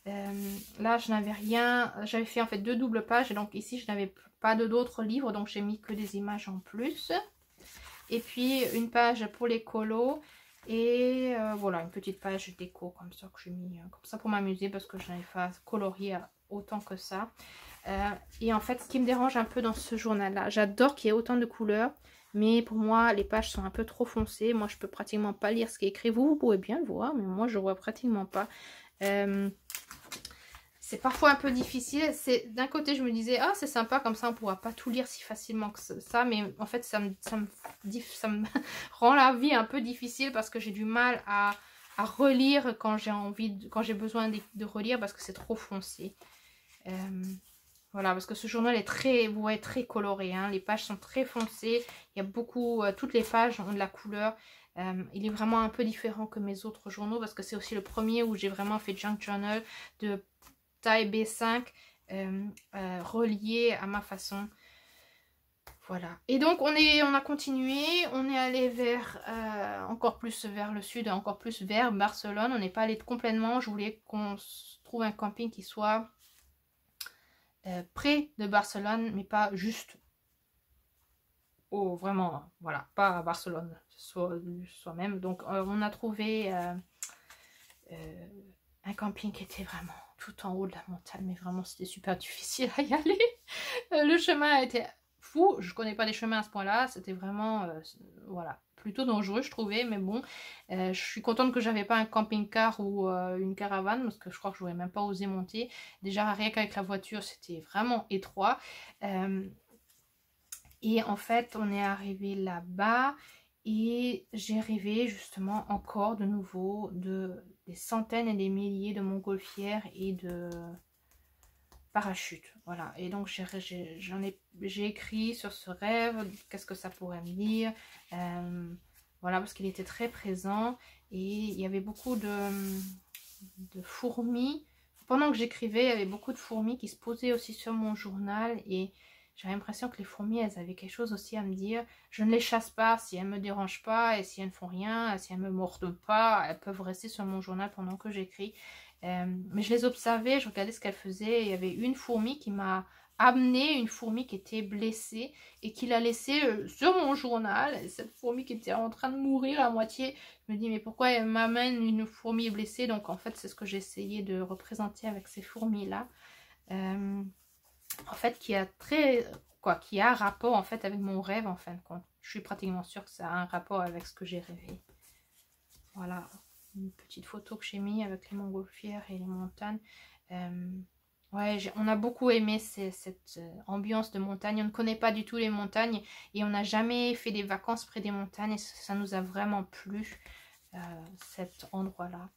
Là, je n'avais rien... J'avais fait en fait 2 doubles pages. Et donc ici, je n'avais pas d'autres livres. Donc j'ai mis que des images en plus. Et puis une page pour les colos. Et voilà, une petite page déco comme ça que j'ai mis comme ça pour m'amuser. Parce que je n'avais pas colorié autant que ça. Et en fait, ce qui me dérange un peu dans ce journal-là, j'adore qu'il y ait autant de couleurs, mais pour moi, les pages sont un peu trop foncées. Moi, je peux pratiquement pas lire ce qui est écrit. Vous pouvez bien le voir, mais moi, je vois pratiquement pas. C'est parfois un peu difficile. D'un côté, je me disais, ah, c'est sympa, comme ça, on pourra pas tout lire si facilement que ça. Mais en fait, ça me rend la vie un peu difficile parce que j'ai du mal à relire quand j'ai besoin de relire parce que c'est trop foncé. Voilà, parce que ce journal est très, vous voyez, très coloré, hein. Les pages sont très foncées, il y a beaucoup, toutes les pages ont de la couleur. Il est vraiment un peu différent que mes autres journaux parce que c'est aussi le premier où j'ai vraiment fait junk journal de taille B5 relié à ma façon. Voilà. Et donc on a continué, on est allé vers encore plus vers le sud, encore plus vers Barcelone. On n'est pas allé complètement, je voulais qu'on trouve un camping qui soit près de Barcelone, mais pas juste vraiment, voilà, pas à Barcelone soi-même. Donc on a trouvé un camping qui était vraiment tout en haut de la montagne, mais vraiment c'était super difficile à y aller. Le chemin était fou, je connais pas des chemins à ce point-là, c'était vraiment voilà, plutôt dangereux je trouvais, mais bon, je suis contente que j'avais pas un camping-car ou une caravane, parce que je crois que j'aurais même pas osé monter. Déjà rien qu'avec la voiture c'était vraiment étroit. Et en fait on est arrivé là-bas et j'ai rêvé justement encore de nouveau des centaines et des milliers de montgolfières et de parachutes. Voilà, et donc j'ai écrit sur ce rêve, qu'est-ce que ça pourrait me dire. Voilà, parce qu'il était très présent et il y avait beaucoup de fourmis. Pendant que j'écrivais, il y avait beaucoup de fourmis qui se posaient aussi sur mon journal et j'avais l'impression que les fourmis, elles avaient quelque chose aussi à me dire. Je ne les chasse pas si elles ne me dérangent pas et si elles ne font rien, si elles ne me mordent pas, elles peuvent rester sur mon journal pendant que j'écris. Mais je les observais, je regardais ce qu'elles faisaient. Il y avait une fourmi qui m'a amené, une fourmi qui était blessée et qui l'a laissée sur mon journal. Et cette fourmi qui était en train de mourir à moitié, je me dis mais pourquoi elle m'amène une fourmi blessée? Donc en fait c'est ce que j'ai essayé de représenter avec ces fourmis là. En fait qui a rapport en fait avec mon rêve en fin de compte. Je suis pratiquement sûre que ça a un rapport avec ce que j'ai rêvé. Voilà, une petite photo que j'ai mis avec les montgolfières et les montagnes. Ouais, on a beaucoup aimé cette ambiance de montagne. On ne connaît pas du tout les montagnes et on n'a jamais fait des vacances près des montagnes et ça nous a vraiment plu, cet endroit-là.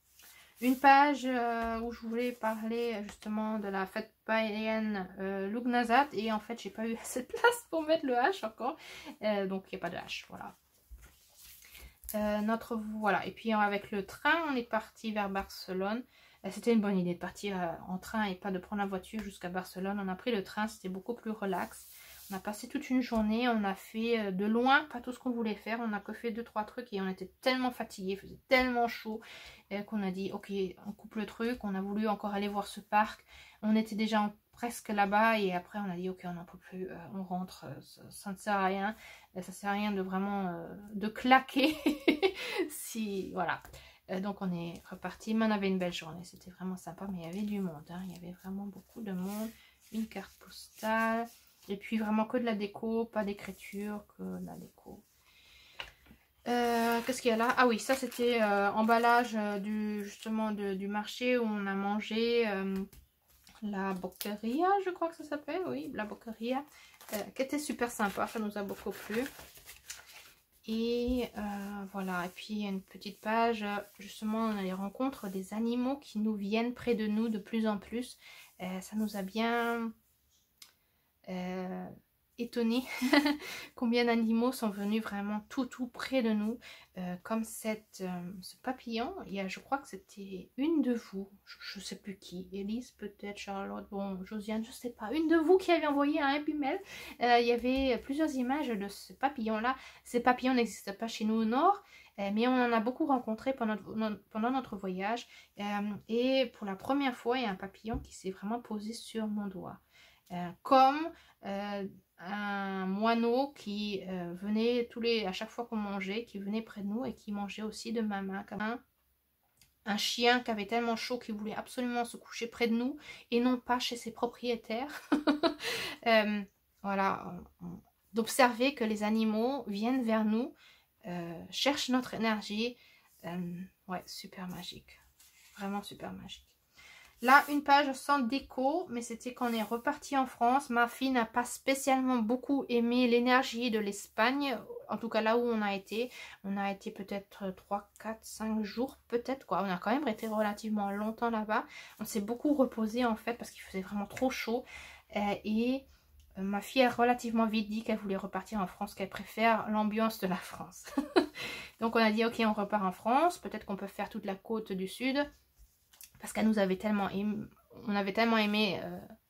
Une page où je voulais parler justement de la fête païenne Lugnasat et en fait j'ai pas eu assez de place pour mettre le H encore, donc il n'y a pas de H, voilà. Voilà, et puis avec le train on est parti vers Barcelone. C'était une bonne idée de partir en train et pas de prendre la voiture jusqu'à Barcelone. On a pris le train, c'était beaucoup plus relax. On a passé toute une journée, on a fait de loin pas tout ce qu'on voulait faire. On a que fait 2-3 trucs et on était tellement fatigués, il faisait tellement chaud qu'on a dit ok, on coupe le truc. On a voulu encore aller voir ce parc. On était déjà presque là-bas et après on a dit ok, on n'en peut plus, on rentre, ça ne sert à rien. Ça sert à rien de vraiment de claquer si voilà. Donc on est reparti, mais on avait une belle journée, c'était vraiment sympa, mais il y avait du monde, hein. Il y avait vraiment beaucoup de monde, une carte postale, Et puis vraiment que de la déco, pas d'écriture, que de la déco. Qu'est-ce qu'il y a là? Ah oui, ça c'était emballage justement du marché où on a mangé la Boccheria, je crois que ça s'appelle, oui, la Boccheria, qui était super sympa, ça nous a beaucoup plu. Et voilà, et puis il y a une petite page, justement on a les rencontres des animaux qui nous viennent près de nous de plus en plus. Ça nous a bien étonné combien d'animaux sont venus vraiment tout près de nous, comme ce papillon. Je crois que c'était une de vous, je sais plus qui, Elise peut-être, Charlotte, bon, Josiane, je sais pas, une de vous qui avait envoyé un email. Il y avait plusieurs images de ce papillon là. Ces papillons n'existent pas chez nous au nord, mais on en a beaucoup rencontré pendant notre voyage, et pour la première fois il y a un papillon qui s'est vraiment posé sur mon doigt, comme un moineau qui venait à chaque fois qu'on mangeait, qui venait près de nous et qui mangeait aussi de ma main, comme un chien qui avait tellement chaud qu'il voulait absolument se coucher près de nous et non pas chez ses propriétaires. Voilà, d'observer que les animaux viennent vers nous, cherchent notre énergie. Ouais, super magique, vraiment super magique. Là, une page sans déco, mais c'était quand on est reparti en France. Ma fille n'a pas spécialement beaucoup aimé l'énergie de l'Espagne. En tout cas, là où on a été peut-être 3, 4, 5 jours, peut-être quoi. On a quand même été relativement longtemps là-bas. On s'est beaucoup reposé en fait parce qu'il faisait vraiment trop chaud. Ma fille a relativement vite dit qu'elle voulait repartir en France, qu'elle préfère l'ambiance de la France. Donc on a dit ok, on repart en France. Peut-être qu'on peut faire toute la côte du sud. Parce qu'elle nous avait tellement aimé, on avait tellement aimé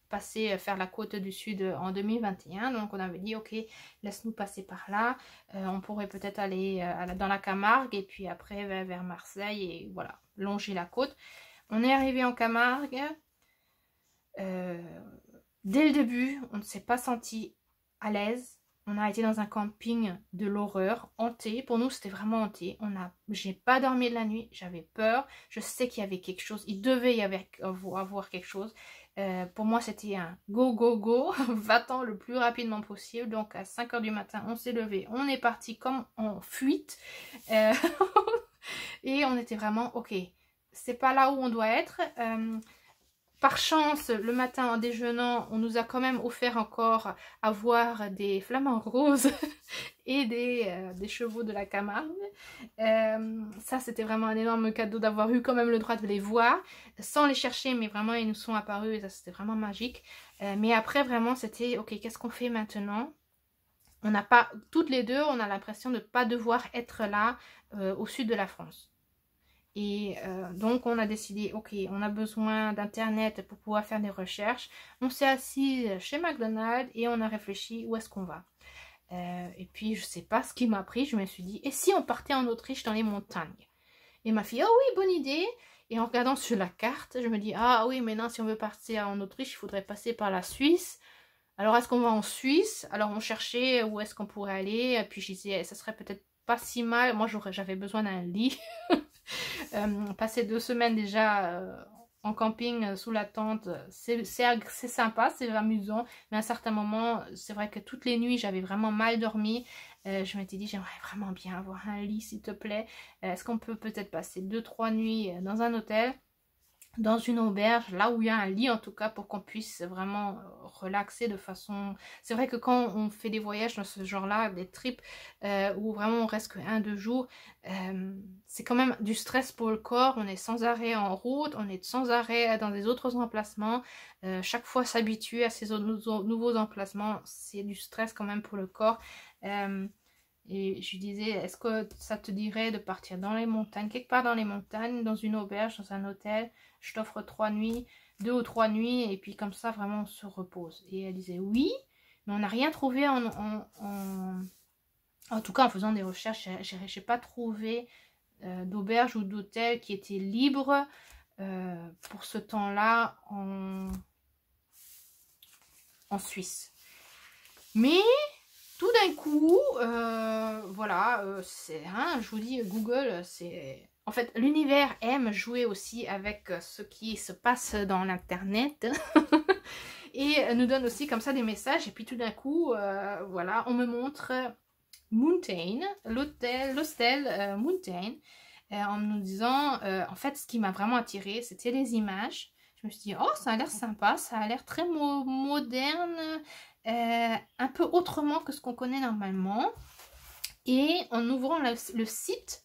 faire la côte du sud en 2021. Donc on avait dit ok, laisse-nous passer par là. On pourrait peut-être aller dans la Camargue et puis après vers Marseille et voilà, longer la côte. On est arrivé en Camargue. Dès le début, on ne s'est pas senti à l'aise. On a été dans un camping de l'horreur, hanté. Pour nous, c'était vraiment hanté. J'ai pas dormi de la nuit, j'avais peur. Je sais qu'il y avait quelque chose. Il devait y avoir quelque chose. Pour moi, c'était un go, go, go. Va-t'en le plus rapidement possible. Donc, à 5 h du matin, on s'est levé. On est parti comme en fuite. Et on était vraiment, ok, c'est pas là où on doit être. Par chance, le matin en déjeunant, on nous a quand même offert encore à voir des flamants roses et des chevaux de la Camargue. Ça, c'était vraiment un énorme cadeau d'avoir eu quand même le droit de les voir, sans les chercher, mais vraiment, ils nous sont apparus et ça, c'était vraiment magique. Mais après, vraiment, c'était, ok, qu'est-ce qu'on fait maintenant? On n'a pas, toutes les deux, on a l'impression de ne pas devoir être là au sud de la France. Et donc on a décidé, ok, on a besoin d'internet pour pouvoir faire des recherches. On s'est assis chez McDonald's et on a réfléchi où est-ce qu'on va. Et puis je sais pas ce qui m'a pris, je me suis dit, et si on partait en Autriche dans les montagnes? Et ma fille, oh oui, bonne idée. Et en regardant sur la carte, je me dis, ah oui, mais non, si on veut partir en Autriche, il faudrait passer par la Suisse. Alors est-ce qu'on va en Suisse? Alors on cherchait où est-ce qu'on pourrait aller. Et puis je disais, ça serait peut-être pas si mal. Moi j'avais besoin d'un lit. Passer 2 semaines déjà en camping sous la tente, c'est sympa, c'est amusant, mais à un certain moment, c'est vrai que toutes les nuits, j'avais vraiment mal dormi. Je m'étais dit, j'aimerais vraiment bien avoir un lit, s'il te plaît. Est-ce qu'on peut peut-être passer 2-3 nuits dans un hôtel, dans une auberge, là où il y a un lit en tout cas, pour qu'on puisse vraiment relaxer de façon... C'est vrai que quand on fait des voyages dans ce genre-là, des trips où vraiment on reste que 1-2 jours, c'est quand même du stress pour le corps. On est sans arrêt en route, on est sans arrêt dans des autres emplacements. Chaque fois s'habituer à ces nouveaux emplacements, c'est du stress quand même pour le corps. Et je lui disais, est-ce que ça te dirait de partir dans les montagnes, quelque part dans les montagnes, dans une auberge, dans un hôtel? Je t'offre 3 nuits, 2 ou 3 nuits, et puis comme ça, vraiment, on se repose. Et elle disait oui, mais on n'a rien trouvé en tout cas, en faisant des recherches, j'ai pas trouvé d'auberge ou d'hôtel qui était libre pour ce temps-là en Suisse. Mais... tout d'un coup, voilà, je vous dis, Google, c'est... En fait, l'univers aime jouer aussi avec ce qui se passe dans l'internet. et nous donne aussi comme ça des messages. Et puis tout d'un coup, voilà, on me montre Mountain, l'hostel Mountain, en nous disant, en fait, ce qui m'a vraiment attirée, c'était les images. Je me suis dit, oh, ça a l'air sympa, ça a l'air très moderne, un peu autrement que ce qu'on connaît normalement. Et en ouvrant le site,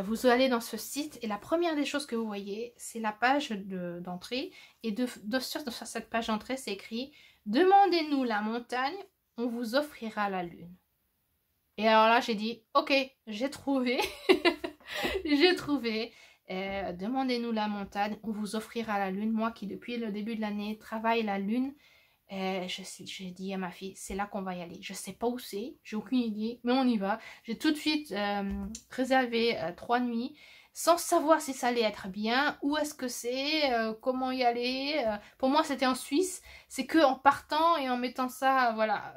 vous allez dans ce site et la première des choses que vous voyez, c'est la page d'entrée. Et sur cette page d'entrée, c'est écrit « Demandez-nous la montagne, on vous offrira la lune ». Et alors là, j'ai dit « Ok, j'ai trouvé, j'ai trouvé. Demandez-nous la montagne, on vous offrira la lune ». Moi qui, depuis le début de l'année, travaille la lune, j'ai dit à ma fille, c'est là qu'on va y aller. Je sais pas où c'est, j'ai aucune idée, mais on y va. J'ai tout de suite réservé 3 nuits, sans savoir si ça allait être bien, où est-ce que c'est, comment y aller. Pour moi, c'était en Suisse. C'est que en partant et en mettant ça, voilà,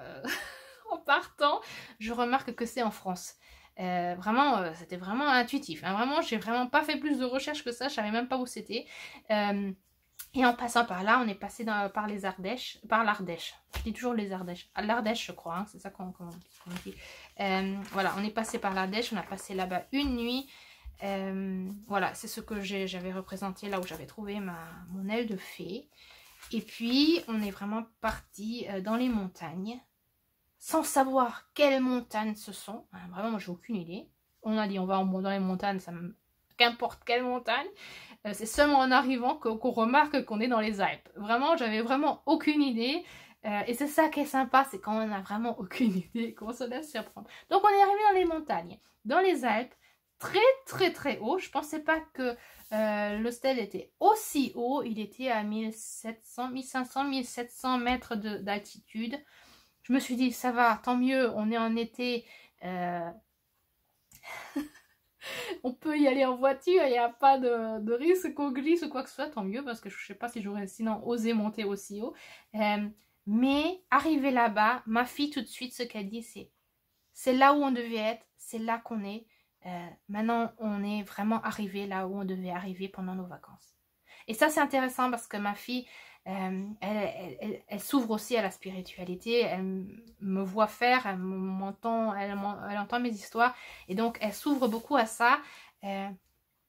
en partant, je remarque que c'est en France. Vraiment, c'était vraiment intuitif. Hein. Vraiment, j'ai vraiment pas fait plus de recherches que ça. Je savais même pas où c'était. Et en passant par là, on est passé par les Ardèches, par l'Ardèche. Je dis toujours les Ardèches. L'Ardèche, je crois, hein, c'est ça qu'on dit. Voilà, on est passé par l'Ardèche, on a passé là-bas une nuit. Voilà, c'est ce que j'avais représenté là où j'avais trouvé mon aile de fée. Et puis, on est vraiment parti dans les montagnes, sans savoir quelles montagnes ce sont. Vraiment, moi, j'ai aucune idée. On a dit, on va dans les montagnes, qu'importe quelle montagne. C'est seulement en arrivant qu'on remarque qu'on est dans les Alpes. Vraiment, j'avais vraiment aucune idée. Et c'est ça qui est sympa, c'est quand on n'a vraiment aucune idée, qu'on se laisse surprendre. Donc on est arrivé dans les montagnes, dans les Alpes, très très très haut. Je pensais pas que l'hostel était aussi haut. Il était à 1500, 1700 mètres d'altitude. Je me suis dit, ça va, tant mieux, on est en été. On peut y aller en voiture, il n'y a pas de risque qu'on glisse ou quoi que ce soit, tant mieux, parce que je ne sais pas si j'aurais sinon osé monter aussi haut. Mais arrivé là-bas, ma fille tout de suite, ce qu'elle dit, c'est là où on devait être, c'est là qu'on est. Maintenant, on est vraiment arrivé là où on devait arriver pendant nos vacances. Et ça, c'est intéressant parce que ma fille, elle s'ouvre aussi à la spiritualité, elle me voit faire, elle entend mes histoires et donc elle s'ouvre beaucoup à ça,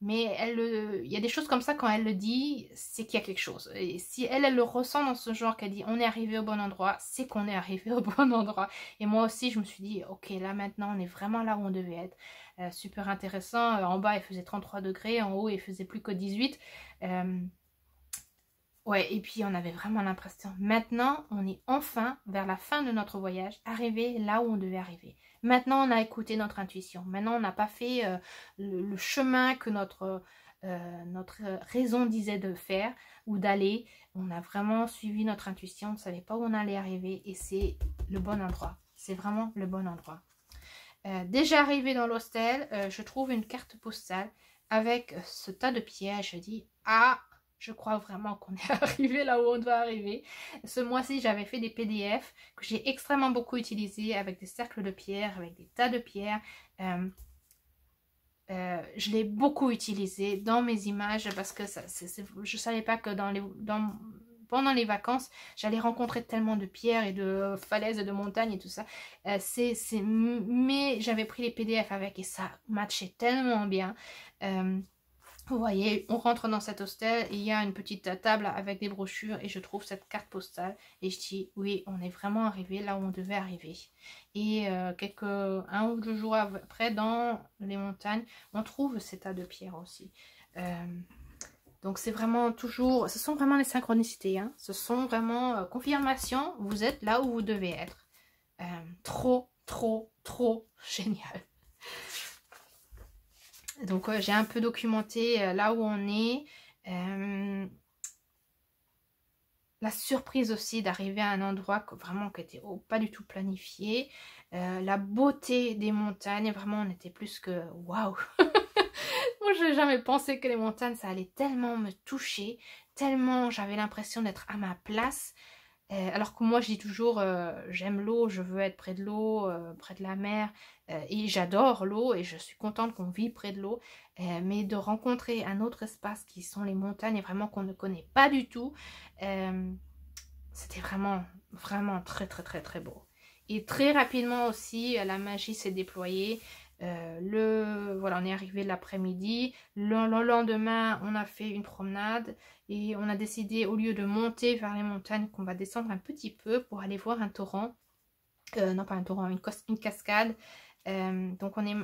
mais il y a des choses comme ça quand elle le dit, c'est qu'il y a quelque chose. Et si elle le ressent dans ce genre qu'elle dit on est arrivé au bon endroit, c'est qu'on est arrivé au bon endroit. Et moi aussi je me suis dit ok, là maintenant on est vraiment là où on devait être. Super intéressant, en bas il faisait 33 degrés, en haut il faisait plus que 18. Ouais, et puis on avait vraiment l'impression, maintenant on est enfin, vers la fin de notre voyage, arrivé là où on devait arriver. Maintenant on a écouté notre intuition, maintenant on n'a pas fait le chemin que notre raison disait de faire ou d'aller. On a vraiment suivi notre intuition, on ne savait pas où on allait arriver et c'est le bon endroit. C'est vraiment le bon endroit. Déjà arrivé dans l'hostel, je trouve une carte postale avec ce tas de pierres. Je dis, ah, je crois vraiment qu'on est arrivé là où on doit arriver. Ce mois-ci, j'avais fait des PDF que j'ai extrêmement beaucoup utilisés avec des cercles de pierres, avec des tas de pierres. Je l'ai beaucoup utilisé dans mes images parce que je ne savais pas que pendant les vacances, j'allais rencontrer tellement de pierres et de falaises et de montagnes et tout ça. Mais j'avais pris les PDF avec et ça matchait tellement bien. Vous voyez, on rentre dans cet hostel et il y a une petite table avec des brochures et je trouve cette carte postale et je dis oui, on est vraiment arrivé là où on devait arriver. Et 1 ou 2 jours après, dans les montagnes, on trouve ces tas de pierres aussi. Donc c'est vraiment toujours, ce sont vraiment les synchronicités, hein. Ce sont vraiment confirmations, vous êtes là où vous devez être. Trop, trop, trop génial. Donc j'ai un peu documenté là où on est. La surprise aussi d'arriver à un endroit vraiment qui était pas du tout planifié. La beauté des montagnes, vraiment on était plus que waouh. Moi je n'ai jamais pensé que les montagnes ça allait tellement me toucher. Tellement j'avais l'impression d'être à ma place. Alors que moi je dis toujours j'aime l'eau, je veux être près de l'eau, près de la mer et j'adore l'eau et je suis contente qu'on vit près de l'eau, mais de rencontrer un autre espace qui sont les montagnes et vraiment qu'on ne connaît pas du tout, c'était vraiment, vraiment très, très, très, très beau. Et très rapidement aussi, la magie s'est déployée. Voilà, on est arrivé l'après-midi. Le lendemain, on a fait une promenade et on a décidé, au lieu de monter vers les montagnes, qu'on va descendre un petit peu pour aller voir un torrent. Non, pas un torrent, une cascade. Donc, on est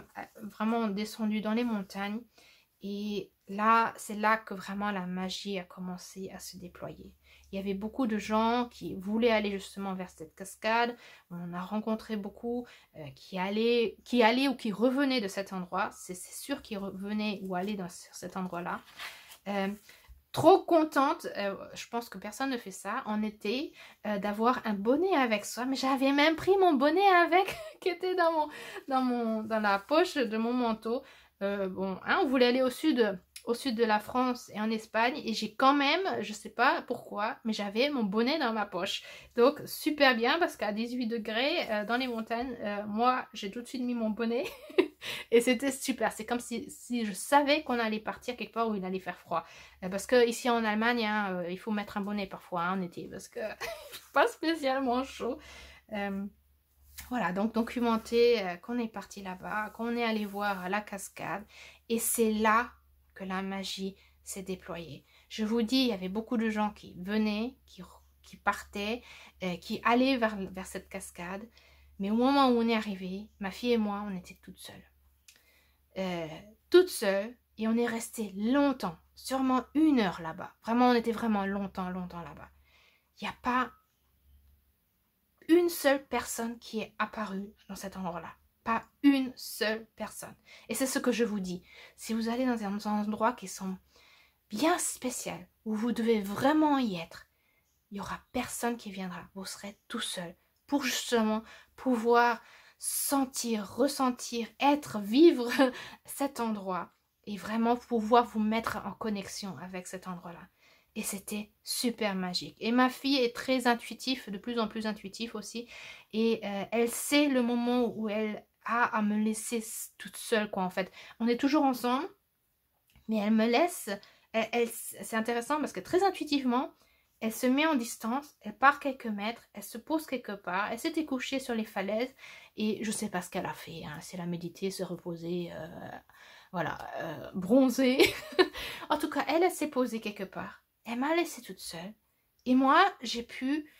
vraiment descendu dans les montagnes. Et là, c'est là que vraiment la magie a commencé à se déployer. Il y avait beaucoup de gens qui voulaient aller justement vers cette cascade. On a rencontré beaucoup qui allaient ou qui revenaient de cet endroit. C'est sûr qu'ils revenaient ou allaient sur cet endroit-là. Trop contente, je pense que personne ne fait ça en été, d'avoir un bonnet avec soi. Mais j'avais même pris mon bonnet avec, qui était dans la poche de mon manteau. Bon, hein, on voulait aller au sud de la France et en Espagne, et j'ai quand même, je sais pas pourquoi, mais j'avais mon bonnet dans ma poche. Donc super bien, parce qu'à 18 degrés dans les montagnes, moi j'ai tout de suite mis mon bonnet et c'était super. C'est comme si je savais qu'on allait partir quelque part où il allait faire froid, parce que ici en Allemagne, hein, il faut mettre un bonnet parfois hein, en été, parce que pas spécialement chaud. Voilà, donc documenté qu'on est parti là-bas, qu'on est allé voir la cascade, et c'est là que la magie s'est déployée. Je vous dis, il y avait beaucoup de gens qui venaient, qui partaient, qui allaient vers cette cascade, mais au moment où on est arrivé, ma fille et moi, on était toutes seules. Toutes seules, et on est resté longtemps, sûrement 1 heure là-bas. Vraiment, on était vraiment longtemps là-bas. Il n'y a pas une seule personne qui est apparue dans cet endroit-là. Pas une seule personne. Et c'est ce que je vous dis. Si vous allez dans un endroit qui sont bien spécial, où vous devez vraiment y être, il n'y aura personne qui viendra. Vous serez tout seul pour justement pouvoir sentir, ressentir, être, vivre cet endroit et vraiment pouvoir vous mettre en connexion avec cet endroit-là. Et c'était super magique. Et ma fille est très intuitive, de plus en plus intuitive aussi. Et elle sait le moment où elle a à me laisser toute seule, quoi, en fait. On est toujours ensemble, mais elle me laisse. C'est intéressant parce que très intuitivement, elle se met en distance, elle part quelques mètres, elle se pose quelque part, elle s'était couchée sur les falaises. Et je sais pas ce qu'elle a fait, hein, si elle a médité, se reposer, voilà, bronzer. En tout cas, elle s'est posée quelque part. Elle m'a laissée toute seule. Et moi, j'ai pu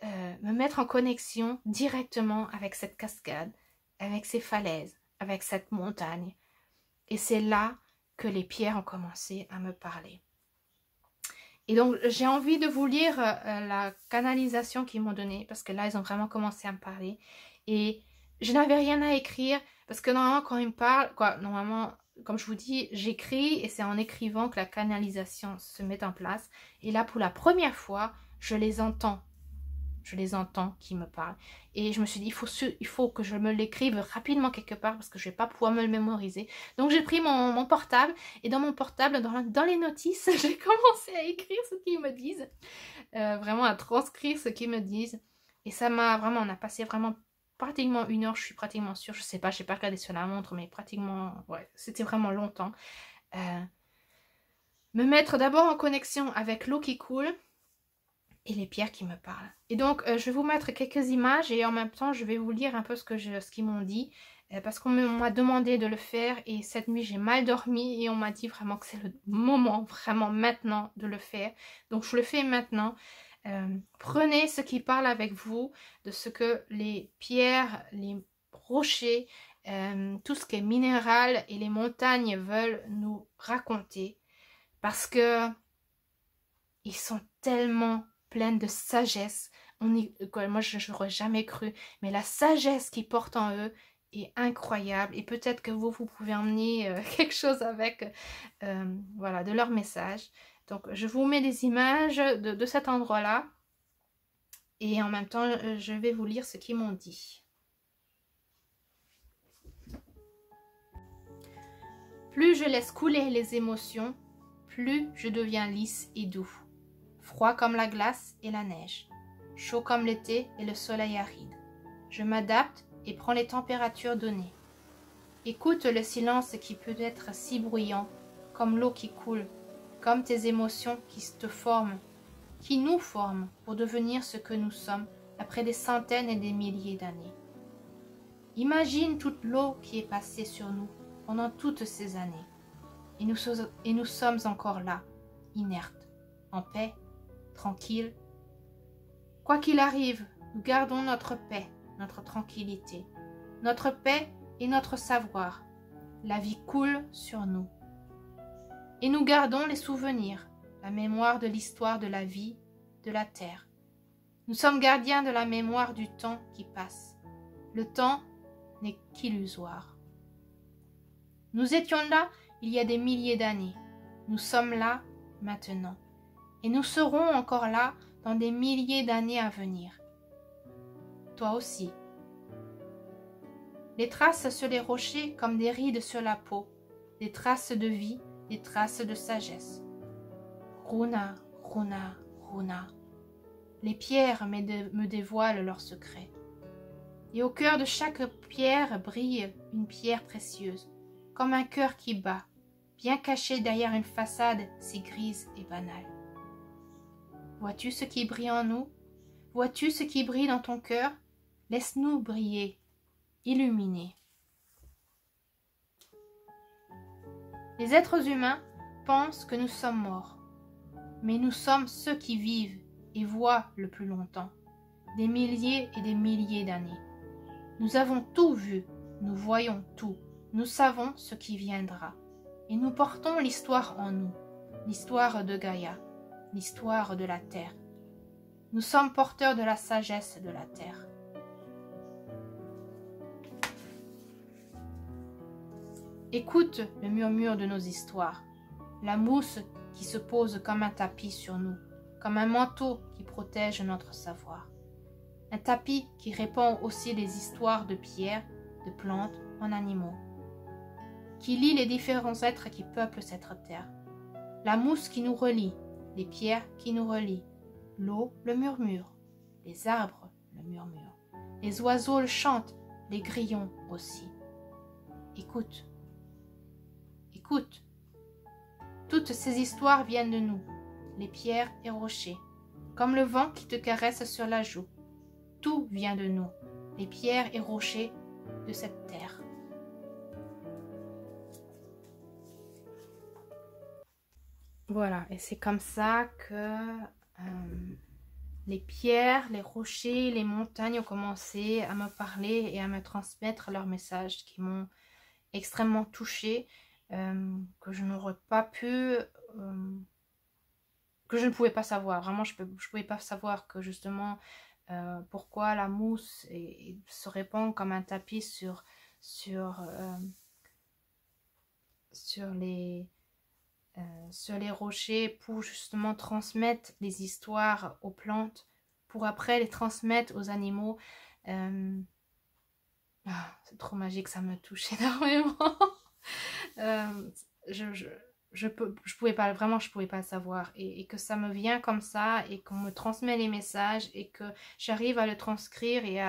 me mettre en connexion directement avec cette cascade, avec ces falaises, avec cette montagne. Et c'est là que les pierres ont commencé à me parler. Et donc, j'ai envie de vous lire la canalisation qu'ils m'ont donnée, parce que là, ils ont vraiment commencé à me parler. Et je n'avais rien à écrire, parce que normalement, quand ils me parlent, normalement, comme je vous dis, j'écris, et c'est en écrivant que la canalisation se met en place. Et là, pour la première fois, je les entends qui me parlent. Et je me suis dit, il faut que je me l'écrive rapidement quelque part, parce que je ne vais pas pouvoir me le mémoriser. Donc j'ai pris mon portable, et dans mon portable, dans les notices, j'ai commencé à écrire ce qu'ils me disent. Vraiment à transcrire ce qu'ils me disent. Et ça m'a vraiment, on a passé vraiment pratiquement 1 heure, je suis pratiquement sûre. Je sais pas, j'ai pas regardé sur la montre, mais pratiquement, ouais, c'était vraiment longtemps. Me mettre d'abord en connexion avec l'eau qui coule, et les pierres qui me parlent. Et donc, je vais vous mettre quelques images, et en même temps, je vais vous lire un peu ce qu'ils m'ont dit, parce qu'on m'a demandé de le faire, et cette nuit, j'ai mal dormi, et on m'a dit vraiment que c'est le moment, vraiment maintenant, de le faire. Donc, je le fais maintenant. Prenez ce qui parle avec vous, de ce que les pierres, les rochers, tout ce qui est minéral et les montagnes veulent nous raconter, parce que ils sont tellement pleine de sagesse. Moi, je n'aurais jamais cru. Mais la sagesse qu'ils portent en eux est incroyable. Et peut-être que vous pouvez emmener quelque chose avec voilà, de leur message. Donc, je vous mets des images de cet endroit-là. Et en même temps, je vais vous lire ce qu'ils m'ont dit. Plus je laisse couler les émotions, plus je deviens lisse et doux. Froid comme la glace et la neige, chaud comme l'été et le soleil aride. Je m'adapte et prends les températures données. Écoute le silence qui peut être si bruyant, comme l'eau qui coule, comme tes émotions qui te forment, qui nous forme pour devenir ce que nous sommes après des centaines et des milliers d'années. Imagine toute l'eau qui est passée sur nous pendant toutes ces années. Et nous sommes encore là, inertes, en paix, tranquilles. Quoi qu'il arrive, nous gardons notre paix, notre tranquillité, notre paix et notre savoir. La vie coule sur nous. Et nous gardons les souvenirs, la mémoire de l'histoire de la vie, de la terre. Nous sommes gardiens de la mémoire du temps qui passe. Le temps n'est qu'illusoire. Nous étions là il y a des milliers d'années. Nous sommes là maintenant. Et nous serons encore là dans des milliers d'années à venir. Toi aussi. Les traces sur les rochers comme des rides sur la peau, des traces de vie, des traces de sagesse. Runa, Runa, Runa. Les pierres me dévoilent leurs secrets. Et au cœur de chaque pierre brille une pierre précieuse, comme un cœur qui bat, bien caché derrière une façade si grise et banale. Vois-tu ce qui brille en nous? Vois-tu ce qui brille dans ton cœur? Laisse-nous briller, illuminer. Les êtres humains pensent que nous sommes morts, mais nous sommes ceux qui vivent et voient le plus longtemps, des milliers et des milliers d'années. Nous avons tout vu, nous voyons tout, nous savons ce qui viendra, et nous portons l'histoire en nous, l'histoire de Gaïa, l'histoire de la terre. Nous sommes porteurs de la sagesse de la terre. Écoute le murmure de nos histoires, la mousse qui se pose comme un tapis sur nous, comme un manteau qui protège notre savoir. Un tapis qui répand aussi les histoires de pierres, de plantes, en animaux, qui lie les différents êtres qui peuplent cette terre. La mousse qui nous relie, les pierres qui nous relient, l'eau le murmure, les arbres le murmurent, les oiseaux le chantent, les grillons aussi. Écoute, écoute, toutes ces histoires viennent de nous, les pierres et rochers, comme le vent qui te caresse sur la joue. Tout vient de nous, les pierres et rochers de cette terre. Voilà, et c'est comme ça que les pierres, les rochers, les montagnes ont commencé à me parler et à me transmettre leurs messages qui m'ont extrêmement touchée, que je n'aurais pas pu, que je ne pouvais pas savoir. Vraiment, je ne pouvais pas savoir que justement pourquoi la mousse se répand comme un tapis sur les rochers pour justement transmettre les histoires aux plantes, pour après les transmettre aux animaux. C'est trop magique, ça me touche énormément. Je pouvais pas, vraiment je pouvais pas le savoir, et que ça me vient comme ça, et qu'on me transmet les messages, et que j'arrive à le transcrire et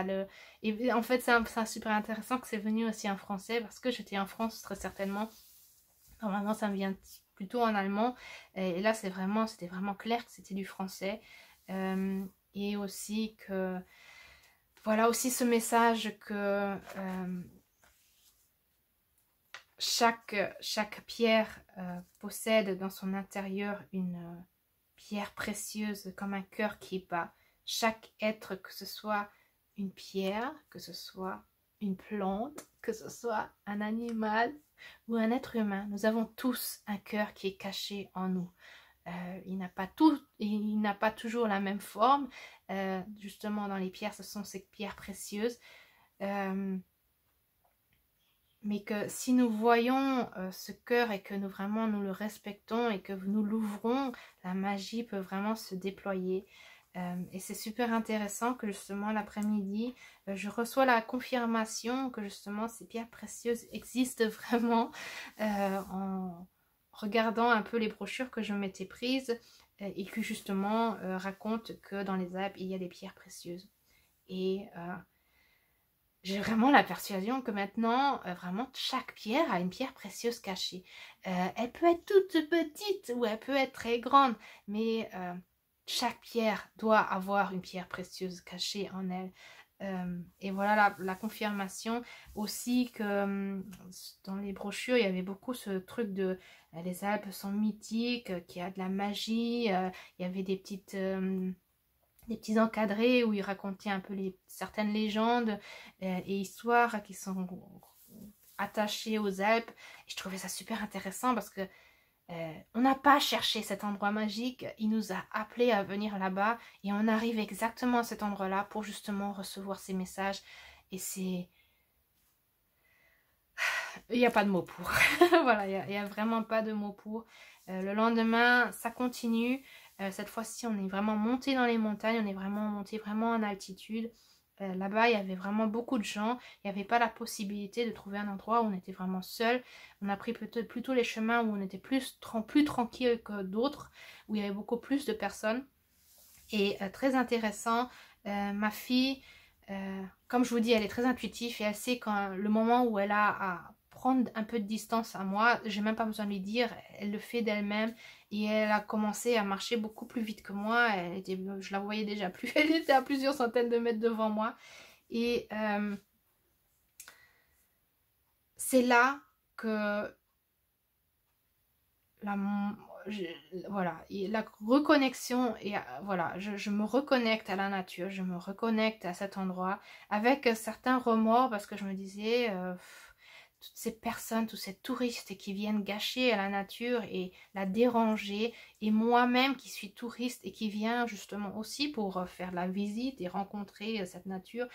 en fait c'est super intéressant que c'est venu aussi en français, parce que j'étais en France très certainement. Normalement ça me vient plutôt en allemand, et là c'était vraiment clair que c'était du français, et aussi que voilà, aussi ce message que chaque pierre possède dans son intérieur une pierre précieuse comme un cœur qui bat. Chaque être, que ce soit une pierre, que ce soit une plante, que ce soit un animal ou un être humain, nous avons tous un cœur qui est caché en nous. Il n'a pas toujours la même forme. Justement, dans les pierres, ce sont ces pierres précieuses. Mais que si nous voyons ce cœur et que nous le respectons et que nous l'ouvrons, la magie peut vraiment se déployer. Et c'est super intéressant que justement l'après-midi, je reçois la confirmation que justement ces pierres précieuses existent vraiment, en regardant un peu les brochures que je m'étais prises, et qui justement racontent que dans les Alpes il y a des pierres précieuses. Et j'ai vraiment la persuasion que maintenant, vraiment, chaque pierre a une pierre précieuse cachée. Elle peut être toute petite ou elle peut être très grande, mais chaque pierre doit avoir une pierre précieuse cachée en elle. Et voilà la confirmation aussi que dans les brochures, il y avait beaucoup ce truc de les Alpes sont mythiques, qu'il y a de la magie, il y avait des petits encadrés où ils racontaient un peu certaines légendes et histoires qui sont attachées aux Alpes. Et je trouvais ça super intéressant parce que on n'a pas cherché cet endroit magique, il nous a appelés à venir là-bas et on arrive exactement à cet endroit-là pour justement recevoir ces messages. Et c'est... Il n'y a pas de mots pour. Voilà, il n'y a vraiment pas de mots pour. Le lendemain, ça continue. Cette fois-ci, on est vraiment monté dans les montagnes, on est vraiment monté vraiment en altitude. Là-bas, il y avait vraiment beaucoup de gens. Il n'y avait pas la possibilité de trouver un endroit où on était vraiment seul. On a pris peut-être plutôt les chemins où on était plus tranquille que d'autres, où il y avait beaucoup plus de personnes. Et très intéressant, ma fille, comme je vous dis, elle est très intuitive et elle sait quand le moment où elle a à prendre un peu de distance à moi, j'ai même pas besoin de lui dire, elle le fait d'elle-même et elle a commencé à marcher beaucoup plus vite que moi. Je la voyais déjà plus, elle était à plusieurs centaines de mètres devant moi et c'est là que voilà, et la reconnexion et voilà, je me reconnecte à la nature, je me reconnecte à cet endroit avec certains remords parce que je me disais toutes ces personnes, tous ces touristes qui viennent gâcher à la nature et la déranger, et moi-même qui suis touriste et qui viens justement aussi pour faire la visite et rencontrer cette nature.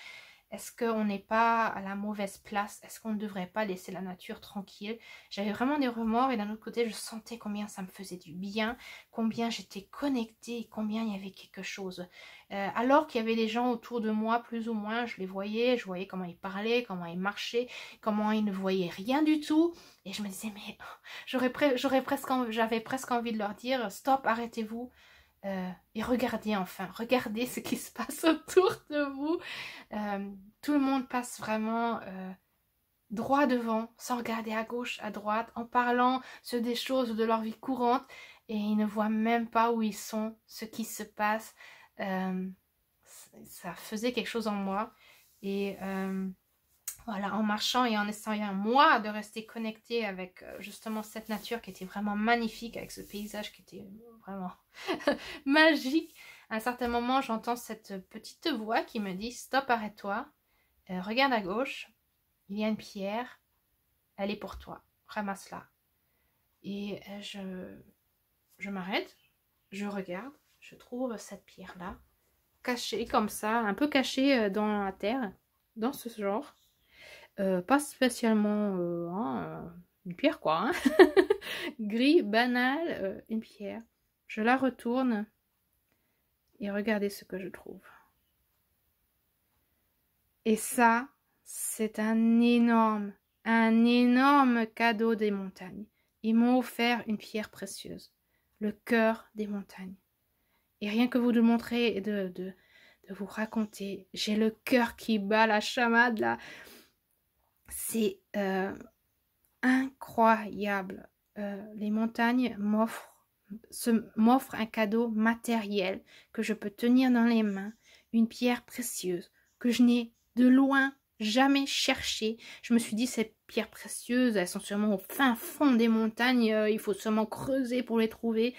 Est-ce qu'on n'est pas à la mauvaise place? Est-ce qu'on ne devrait pas laisser la nature tranquille? J'avais vraiment des remords et d'un autre côté, je sentais combien ça me faisait du bien, combien j'étais connectée, combien il y avait quelque chose. Alors qu'il y avait des gens autour de moi, plus ou moins, je voyais comment ils parlaient, comment ils marchaient, comment ils ne voyaient rien du tout. Et je me disais, mais j'avais presque envie de leur dire, stop, arrêtez-vous. Et regardez enfin, regardez ce qui se passe autour de vous. Tout le monde passe vraiment droit devant, sans regarder à gauche, à droite, en parlant sur des choses de leur vie courante, et ils ne voient même pas où ils sont, ce qui se passe. Ça faisait quelque chose en moi. Et voilà, en marchant et en essayant moi de rester connectée avec justement cette nature qui était vraiment magnifique, avec ce paysage qui était vraiment magique. À un certain moment, j'entends cette petite voix qui me dit « Stop, arrête-toi, regarde à gauche, il y a une pierre, elle est pour toi, ramasse-la. » Et je m'arrête, je regarde, je trouve cette pierre-là, cachée comme ça, un peu cachée dans la terre, dans ce genre. Pas spécialement une pierre quoi, hein. Gris, banal, une pierre. Je la retourne et regardez ce que je trouve. Et ça, c'est un énorme cadeau des montagnes. Ils m'ont offert une pierre précieuse, le cœur des montagnes. Et rien que vous de montrer et de vous raconter, j'ai le cœur qui bat la chamade là. C'est incroyable. Les montagnes m'offrent un cadeau matériel que je peux tenir dans les mains, une pierre précieuse que je n'ai de loin jamais cherchée. Je me suis dit, ces pierres précieuses, elles sont sûrement au fin fond des montagnes, il faut seulement creuser pour les trouver.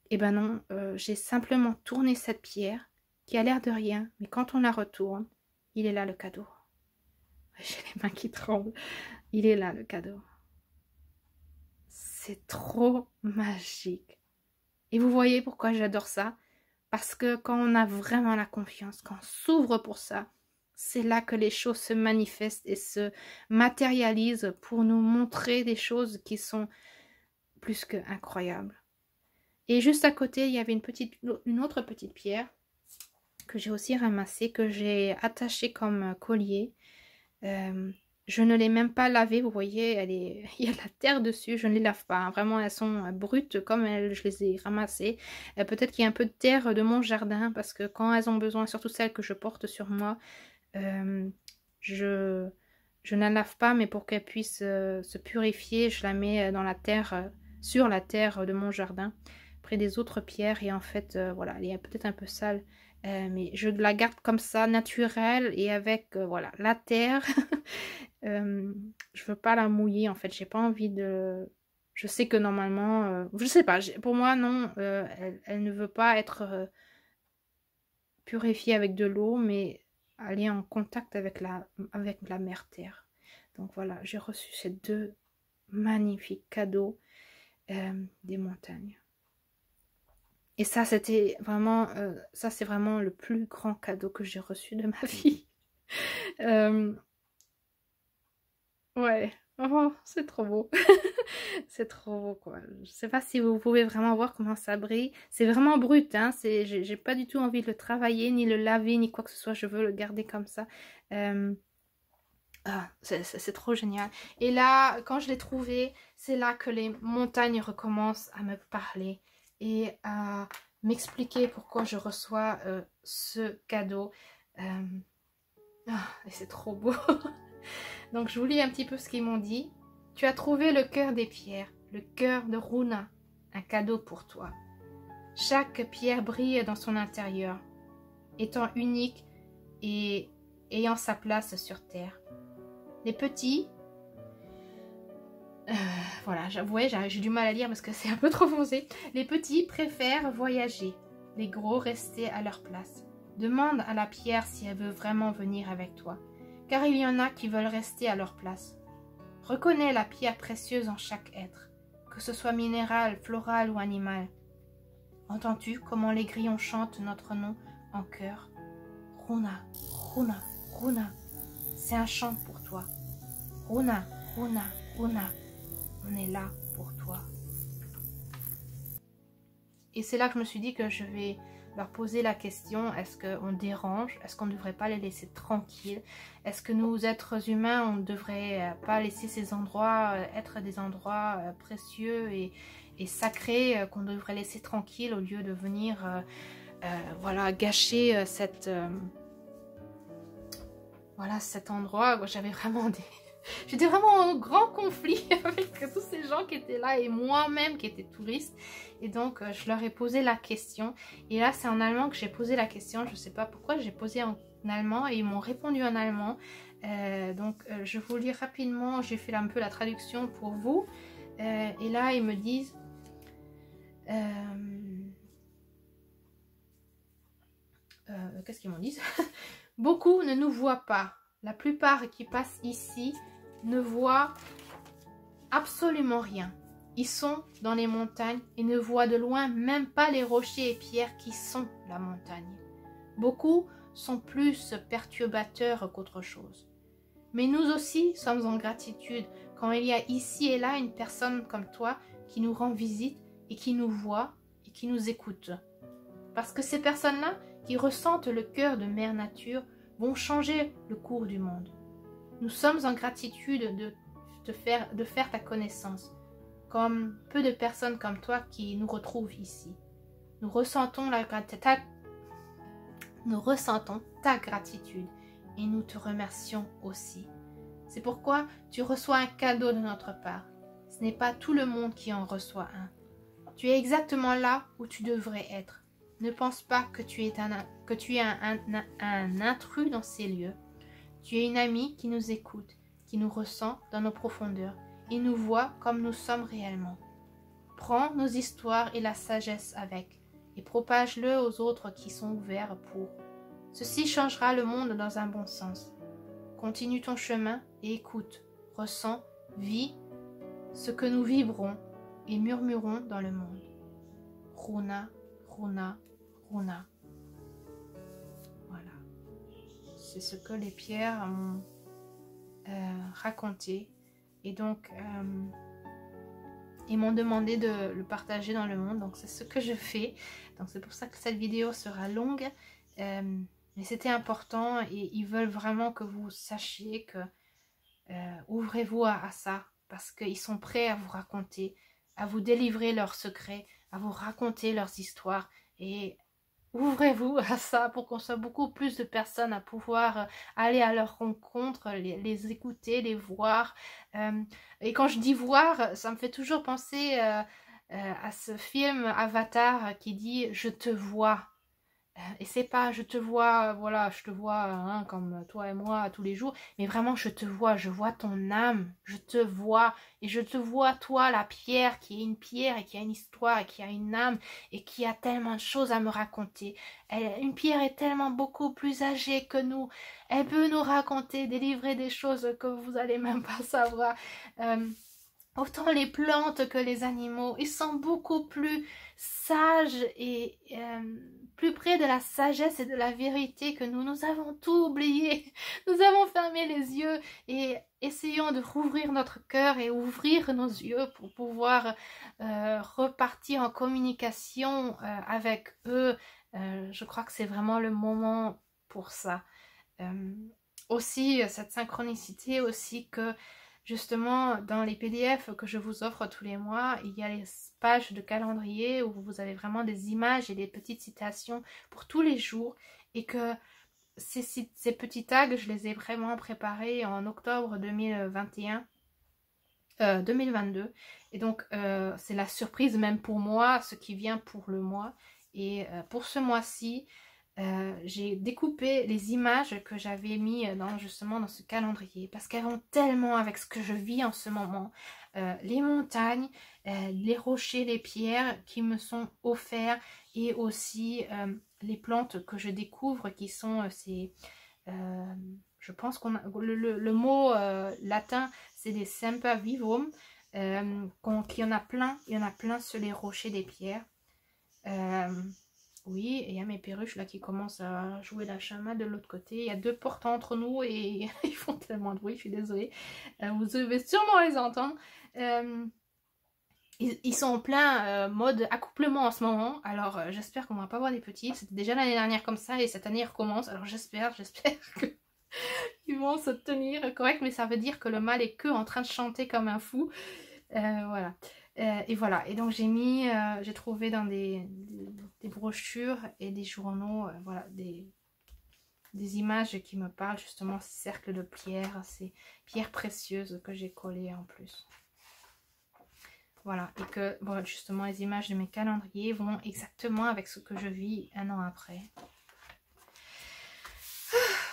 Et ben non, j'ai simplement tourné cette pierre qui a l'air de rien, mais quand on la retourne, il est là le cadeau. J'ai les mains qui tremblent. Il est là le cadeau. C'est trop magique. Et vous voyez pourquoi j'adore ça? Parce que quand on a vraiment la confiance, quand on s'ouvre pour ça, c'est là que les choses se manifestent et se matérialisent pour nous montrer des choses qui sont plus que incroyables. Et juste à côté, il y avait une autre petite pierre que j'ai aussi ramassée, que j'ai attachée comme collier. Je ne l'ai même pas lavée, vous voyez, il y a de la terre dessus, je ne les lave pas, hein. Vraiment elles sont brutes comme je les ai ramassées. Peut-être qu'il y a un peu de terre de mon jardin, parce que quand elles ont besoin, surtout celles que je porte sur moi, je ne la lave pas, mais pour qu'elles puissent se purifier, je la mets dans la terre, sur la terre de mon jardin. près des autres pierres. Et en fait, voilà, elle est peut-être un peu sale. Mais je la garde comme ça, naturelle et avec, voilà, la terre. Je veux pas la mouiller, en fait. J'ai pas envie de... Je sais que normalement... je sais pas, pour moi, non. Elle ne veut pas être purifiée avec de l'eau, mais aller en contact avec la mère terre. Donc voilà, j'ai reçu ces deux magnifiques cadeaux des montagnes. Et ça, c'était vraiment, ça c'est vraiment le plus grand cadeau que j'ai reçu de ma vie. Ouais, oh, c'est trop beau. C'est trop beau, quoi. Je sais pas si vous pouvez vraiment voir comment ça brille. C'est vraiment brut, hein. J'ai pas du tout envie de le travailler, ni le laver, ni quoi que ce soit. Je veux le garder comme ça. Ah, c'est trop génial. Et là, quand je l'ai trouvé, c'est là que les montagnes recommencent à me parler et à m'expliquer pourquoi je reçois ce cadeau. Et c'est trop beau. Donc je vous lis un petit peu ce qu'ils m'ont dit. Tu as trouvé le cœur des pierres, le cœur de Runa, un cadeau pour toi. Chaque pierre brille dans son intérieur, étant unique et ayant sa place sur terre. Les petits, voilà, j'avoue, j'ai du mal à lire parce que c'est un peu trop foncé. Les petits préfèrent voyager, les gros rester à leur place. Demande à la pierre si elle veut vraiment venir avec toi, car il y en a qui veulent rester à leur place. Reconnais la pierre précieuse en chaque être, que ce soit minéral, floral ou animal. Entends-tu comment les grillons chantent notre nom en chœur? Runa, Runa, Runa, c'est un chant pour toi. Runa, Runa, Runa, on est là pour toi. Et c'est là que je me suis dit que je vais leur poser la question, est-ce qu'on dérange? Est-ce qu'on ne devrait pas les laisser tranquilles? Est-ce que nous, êtres humains, on ne devrait pas laisser ces endroits être des endroits précieux et sacrés qu'on devrait laisser tranquilles au lieu de venir voilà, gâcher voilà, cet endroit? J'avais vraiment des... J'étais vraiment en grand conflit avec tous ces gens qui étaient là et moi-même qui étais touriste. Et donc, je leur ai posé la question. Et là, c'est en allemand que j'ai posé la question. Je ne sais pas pourquoi, j'ai posé en allemand et ils m'ont répondu en allemand. Je vous lis rapidement. J'ai fait un peu la traduction pour vous. Et là, ils me disent... Qu'est-ce qu'ils m'ont dit? Beaucoup ne nous voient pas. La plupart qui passent ici ne voient absolument rien. Ils sont dans les montagnes et ne voient de loin même pas les rochers et pierres qui sont la montagne. Beaucoup sont plus perturbateurs qu'autre chose. Mais nous aussi sommes en gratitude quand il y a ici et là une personne comme toi qui nous rend visite et qui nous voit et qui nous écoute. Parce que ces personnes-là qui ressentent le cœur de Mère Nature vont changer le cours du monde. Nous sommes en gratitude de faire ta connaissance, comme peu de personnes comme toi qui nous retrouvent ici. Nous ressentons ta gratitude et nous te remercions aussi. C'est pourquoi tu reçois un cadeau de notre part. Ce n'est pas tout le monde qui en reçoit un. Tu es exactement là où tu devrais être. Ne pense pas que tu es un intrus dans ces lieux. Tu es une amie qui nous écoute, qui nous ressent dans nos profondeurs et nous voit comme nous sommes réellement. Prends nos histoires et la sagesse avec et propage-le aux autres qui sont ouverts pour. Ceci changera le monde dans un bon sens. Continue ton chemin et écoute, ressens, vis ce que nous vibrons et murmurons dans le monde. Runa, Runa, Runa. Voilà. C'est ce que les pierres m'ont raconté. Et donc, ils m'ont demandé de le partager dans le monde. Donc, c'est ce que je fais. Donc, c'est pour ça que cette vidéo sera longue. Mais c'était important et ils veulent vraiment que vous sachiez que ouvrez-vous à ça. Parce qu'ils sont prêts à vous raconter, à vous délivrer leurs secrets, à vous raconter leurs histoires. Et ouvrez-vous à ça pour qu'on soit beaucoup plus de personnes à pouvoir aller à leur rencontre, les écouter, les voir. Et quand je dis voir, ça me fait toujours penser à ce film Avatar qui dit « Je te vois ». Et c'est pas je te vois, voilà, je te vois hein, comme toi et moi tous les jours, mais vraiment je te vois, je vois ton âme, je te vois, et je te vois toi, la pierre, qui est une pierre et qui a une histoire et qui a une âme et qui a tellement de choses à me raconter. Une pierre est tellement beaucoup plus âgée que nous, elle peut nous raconter, délivrer des choses que vous allez même pas savoir. Autant les plantes que les animaux, ils sont beaucoup plus sages et plus près de la sagesse et de la vérité que nous. Nous avons tout oublié, nous avons fermé les yeux et essayons de rouvrir notre cœur et ouvrir nos yeux pour pouvoir repartir en communication avec eux. Je crois que c'est vraiment le moment pour ça. Aussi, cette synchronicité aussi que justement, dans les PDF que je vous offre tous les mois, il y a les pages de calendrier où vous avez vraiment des images et des petites citations pour tous les jours. Et que ces petits tags, je les ai vraiment préparés en octobre 2021. 2022. Et donc, c'est la surprise même pour moi, ce qui vient pour le mois. Et pour ce mois-ci, j'ai découpé les images que j'avais mis justement dans ce calendrier parce qu'elles vont tellement avec ce que je vis en ce moment. Les montagnes, les rochers, les pierres qui me sont offerts et aussi les plantes que je découvre qui sont je pense qu'on a le mot latin c'est des sempervivum, qu'il y en a plein, il y en a plein sur les rochers des pierres. Oui, et il y a mes perruches là qui commencent à jouer la chamade de l'autre côté. Il y a 2 portes entre nous et ils font tellement de bruit, je suis désolée. Vous devez sûrement les entendre. Ils sont en plein mode accouplement en ce moment. Alors j'espère qu'on va pas avoir des petits. C'était déjà l'année dernière comme ça et cette année ils recommencent. Alors j'espère qu'ils vont se tenir correct. Mais ça veut dire que le mâle est que en train de chanter comme un fou. Voilà. Et voilà, et donc j'ai trouvé dans des brochures et des journaux, voilà, des images qui me parlent justement ces cercles de pierres, ces pierres précieuses que j'ai collées en plus. Voilà, et que bon, justement les images de mes calendriers vont exactement avec ce que je vis un an après.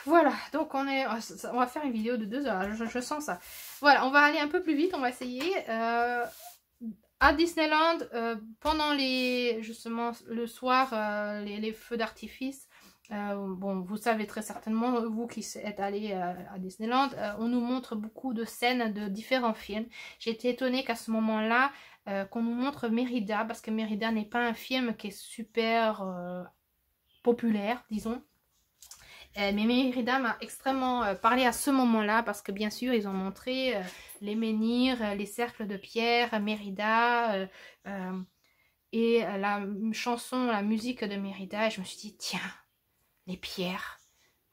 Voilà, donc on va faire une vidéo de 2 heures, je sens ça. Voilà, on va aller un peu plus vite, on va essayer. À Disneyland, pendant justement le soir, les feux d'artifice, bon, vous savez très certainement, vous qui êtes allés à Disneyland, on nous montre beaucoup de scènes de différents films. J'ai été étonnée qu'à ce moment-là, qu'on nous montre Mérida, parce que Mérida n'est pas un film qui est super populaire, disons. Mais Mérida m'a extrêmement parlé à ce moment-là parce que bien sûr ils ont montré les menhirs, les cercles de pierre, Mérida et la chanson, la musique de Mérida. Et je me suis dit tiens, les pierres,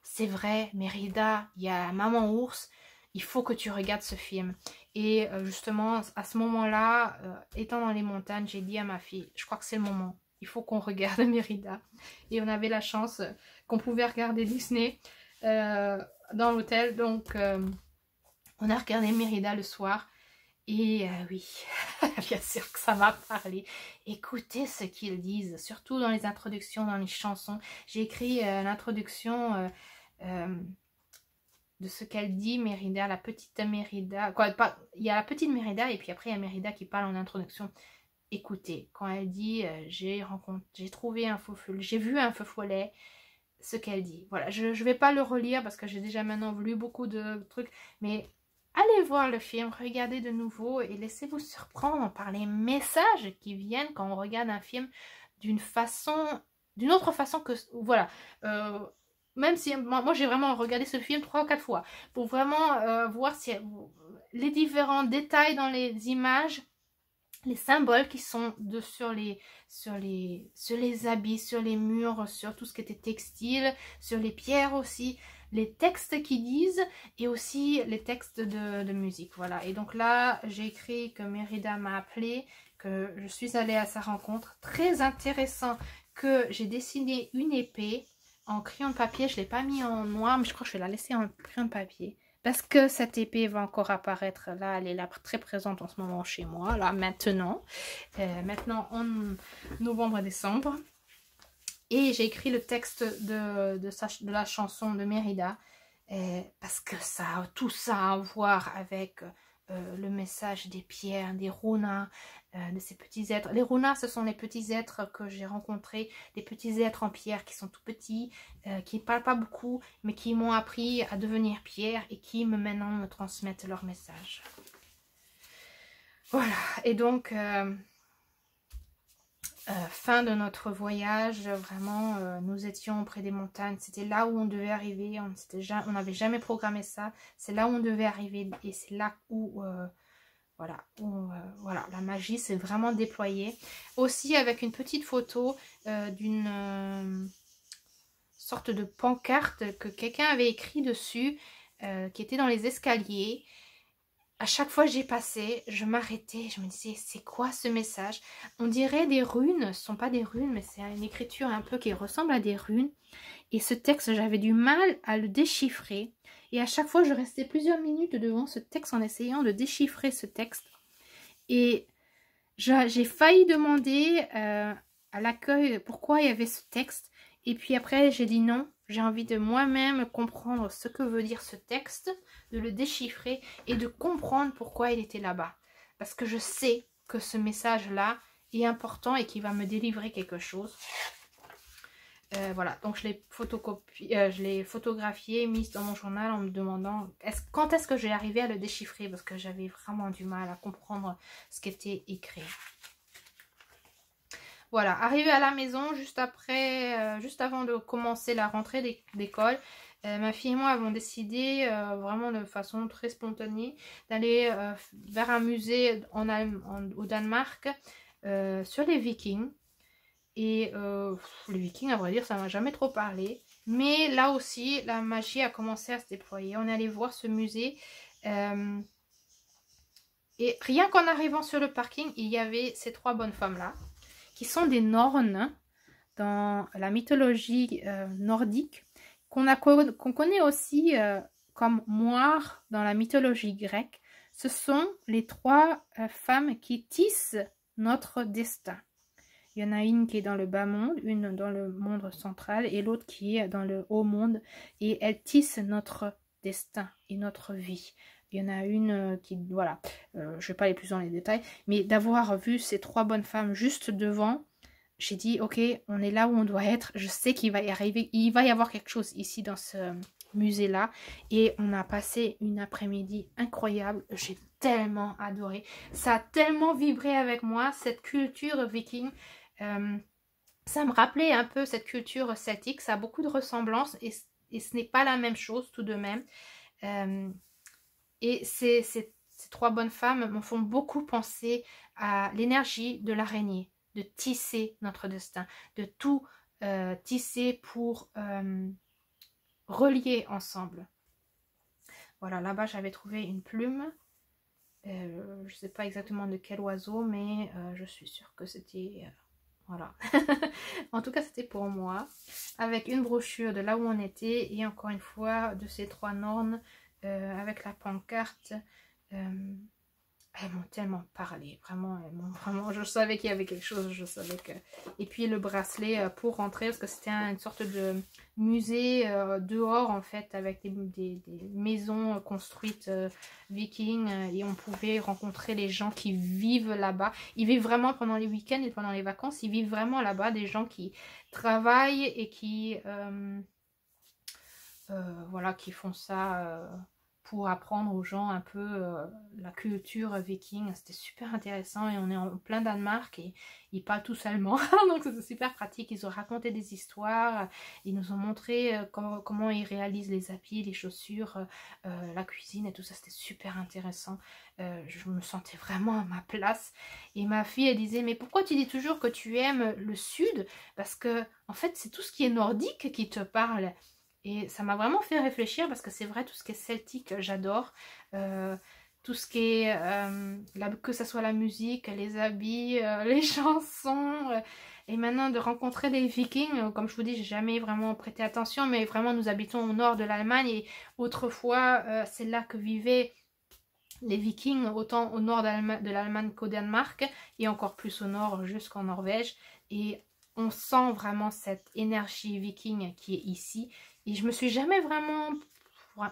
c'est vrai, Mérida, il y a Maman Ours, il faut que tu regardes ce film. Et justement à ce moment-là, étant dans les montagnes, j'ai dit à ma fille, je crois que c'est le moment. Il faut qu'on regarde Mérida. Et on avait la chance qu'on pouvait regarder Disney dans l'hôtel. Donc, on a regardé Mérida le soir. Et oui, bien sûr que ça m'a parlé. Écoutez ce qu'ils disent, surtout dans les introductions, dans les chansons. J'ai écrit l'introduction de ce qu'elle dit, Mérida, la petite Mérida. Il y a la petite Mérida et puis après il y a Mérida qui parle en introduction. Écoutez, quand elle dit j'ai trouvé un faux follet, j'ai vu un faux follet, ce qu'elle dit. Voilà, je ne vais pas le relire parce que j'ai déjà maintenant lu beaucoup de trucs, mais allez voir le film, regardez de nouveau et laissez-vous surprendre par les messages qui viennent quand on regarde un film d'une autre façon que, voilà, même si moi j'ai vraiment regardé ce film 3 ou 4 fois pour vraiment voir si les différents détails dans les images, les symboles qui sont sur les habits, sur les murs, sur tout ce qui était textile, sur les pierres aussi, les textes qui disent et aussi les textes de musique. Voilà, et donc là j'ai écrit que Mérida m'a appelé, que je suis allée à sa rencontre. Très intéressant que j'ai dessiné une épée en crayon de papier. Je ne l'ai pas mis en noir, mais je crois que je vais la laisser en crayon de papier. parce que cette épée va encore apparaître là, elle est là très présente en ce moment chez moi, là maintenant, en novembre et décembre. Et j'ai écrit le texte de la chanson de Mérida, parce que tout ça à voir avec le message des pierres, des runas, de ces petits êtres. Les runas, ce sont les petits êtres que j'ai rencontrés, des petits êtres en pierre qui sont tout petits, qui ne parlent pas beaucoup, mais qui m'ont appris à devenir pierre et qui maintenant me transmettent leur message. Voilà, et donc... fin de notre voyage, vraiment, nous étions près des montagnes, c'était là où on devait arriver, on n'avait jamais programmé ça, c'est là où on devait arriver et c'est là où, voilà, la magie s'est vraiment déployée. Aussi avec une petite photo d'une sorte de pancarte que quelqu'un avait écrit dessus, qui était dans les escaliers. À chaque fois que j'y passais, je m'arrêtais, je me disais, c'est quoi ce message? On dirait des runes, ce ne sont pas des runes, mais c'est une écriture un peu qui ressemble à des runes. Et ce texte, j'avais du mal à le déchiffrer. Et à chaque fois, je restais plusieurs minutes devant ce texte en essayant de déchiffrer ce texte. Et j'ai failli demander à l'accueil pourquoi il y avait ce texte. Et puis après, j'ai dit non, j'ai envie de moi-même comprendre ce que veut dire ce texte, de le déchiffrer et de comprendre pourquoi il était là-bas. Parce que je sais que ce message-là est important et qu'il va me délivrer quelque chose. Voilà, donc je l'ai photographié, mis dans mon journal en me demandant quand est-ce que j'ai arrivé à le déchiffrer, parce que j'avais vraiment du mal à comprendre ce qui était écrit. Voilà, arrivé à la maison, juste avant de commencer la rentrée d'école, ma fille et moi avons décidé, vraiment de façon très spontanée, d'aller vers un musée au Danemark sur les Vikings. Et les Vikings, à vrai dire, ça m'a jamais trop parlé. Mais là aussi, la magie a commencé à se déployer. On est allé voir ce musée. Et rien qu'en arrivant sur le parking, il y avait ces trois bonnes femmes-là, qui sont des Nornes dans la mythologie nordique, qu'on connaît aussi comme moires dans la mythologie grecque. Ce sont les trois femmes qui tissent notre destin. Il y en a une qui est dans le bas monde, une dans le monde central et l'autre qui est dans le haut monde. Et elles tissent notre destin et notre vie. Il y en a une qui, voilà, je ne vais pas aller plus dans les détails, mais d'avoir vu ces trois bonnes femmes juste devant, j'ai dit, ok, on est là où on doit être, je sais qu'il va y arriver, il va y avoir quelque chose ici dans ce musée-là. Et on a passé une après-midi incroyable, j'ai tellement adoré, ça a tellement vibré avec moi, cette culture viking. Ça me rappelait un peu cette culture celtique, ça a beaucoup de ressemblances et ce n'est pas la même chose tout de même. Et ces trois bonnes femmes me font beaucoup penser à l'énergie de l'araignée, de tisser notre destin, de tout tisser pour relier ensemble. Voilà, là-bas j'avais trouvé une plume. Je ne sais pas exactement de quel oiseau, mais je suis sûre que c'était... voilà. En tout cas, c'était pour moi. Avec une brochure de là où on était. Et encore une fois, de ces trois Nornes. Avec la pancarte. Elles m'ont tellement parlé. Vraiment, je savais qu'il y avait quelque chose. Je savais que... Et puis le bracelet pour rentrer. Parce que c'était une sorte de musée dehors en fait. Avec des maisons construites vikings. Et on pouvait rencontrer les gens qui vivent là-bas. Ils vivent vraiment pendant les week-ends et pendant les vacances. Ils vivent vraiment là-bas. Des gens qui travaillent et qui... voilà, qui font ça... pour apprendre aux gens un peu la culture viking. C'était super intéressant et on est en plein Danemark et ils parlent tous allemand, donc c'est super pratique. Ils ont raconté des histoires, ils nous ont montré comment ils réalisent les habits, les chaussures, la cuisine et tout ça. C'était super intéressant. Je me sentais vraiment à ma place et ma fille elle disait mais pourquoi tu dis toujours que tu aimes le sud? Parce que en fait c'est tout ce qui est nordique qui te parle. Et ça m'a vraiment fait réfléchir parce que c'est vrai, tout ce qui est celtique, j'adore. Tout tout ce qui est, que ce soit la musique, les habits, les chansons. Et maintenant de rencontrer les Vikings, comme je vous dis, j'ai jamais vraiment prêté attention, mais vraiment nous habitons au nord de l'Allemagne et autrefois c'est là que vivaient les Vikings, autant au nord de l'Allemagne qu'au Danemark et encore plus au nord jusqu'en Norvège. Et on sent vraiment cette énergie viking qui est ici. Et je me suis jamais vraiment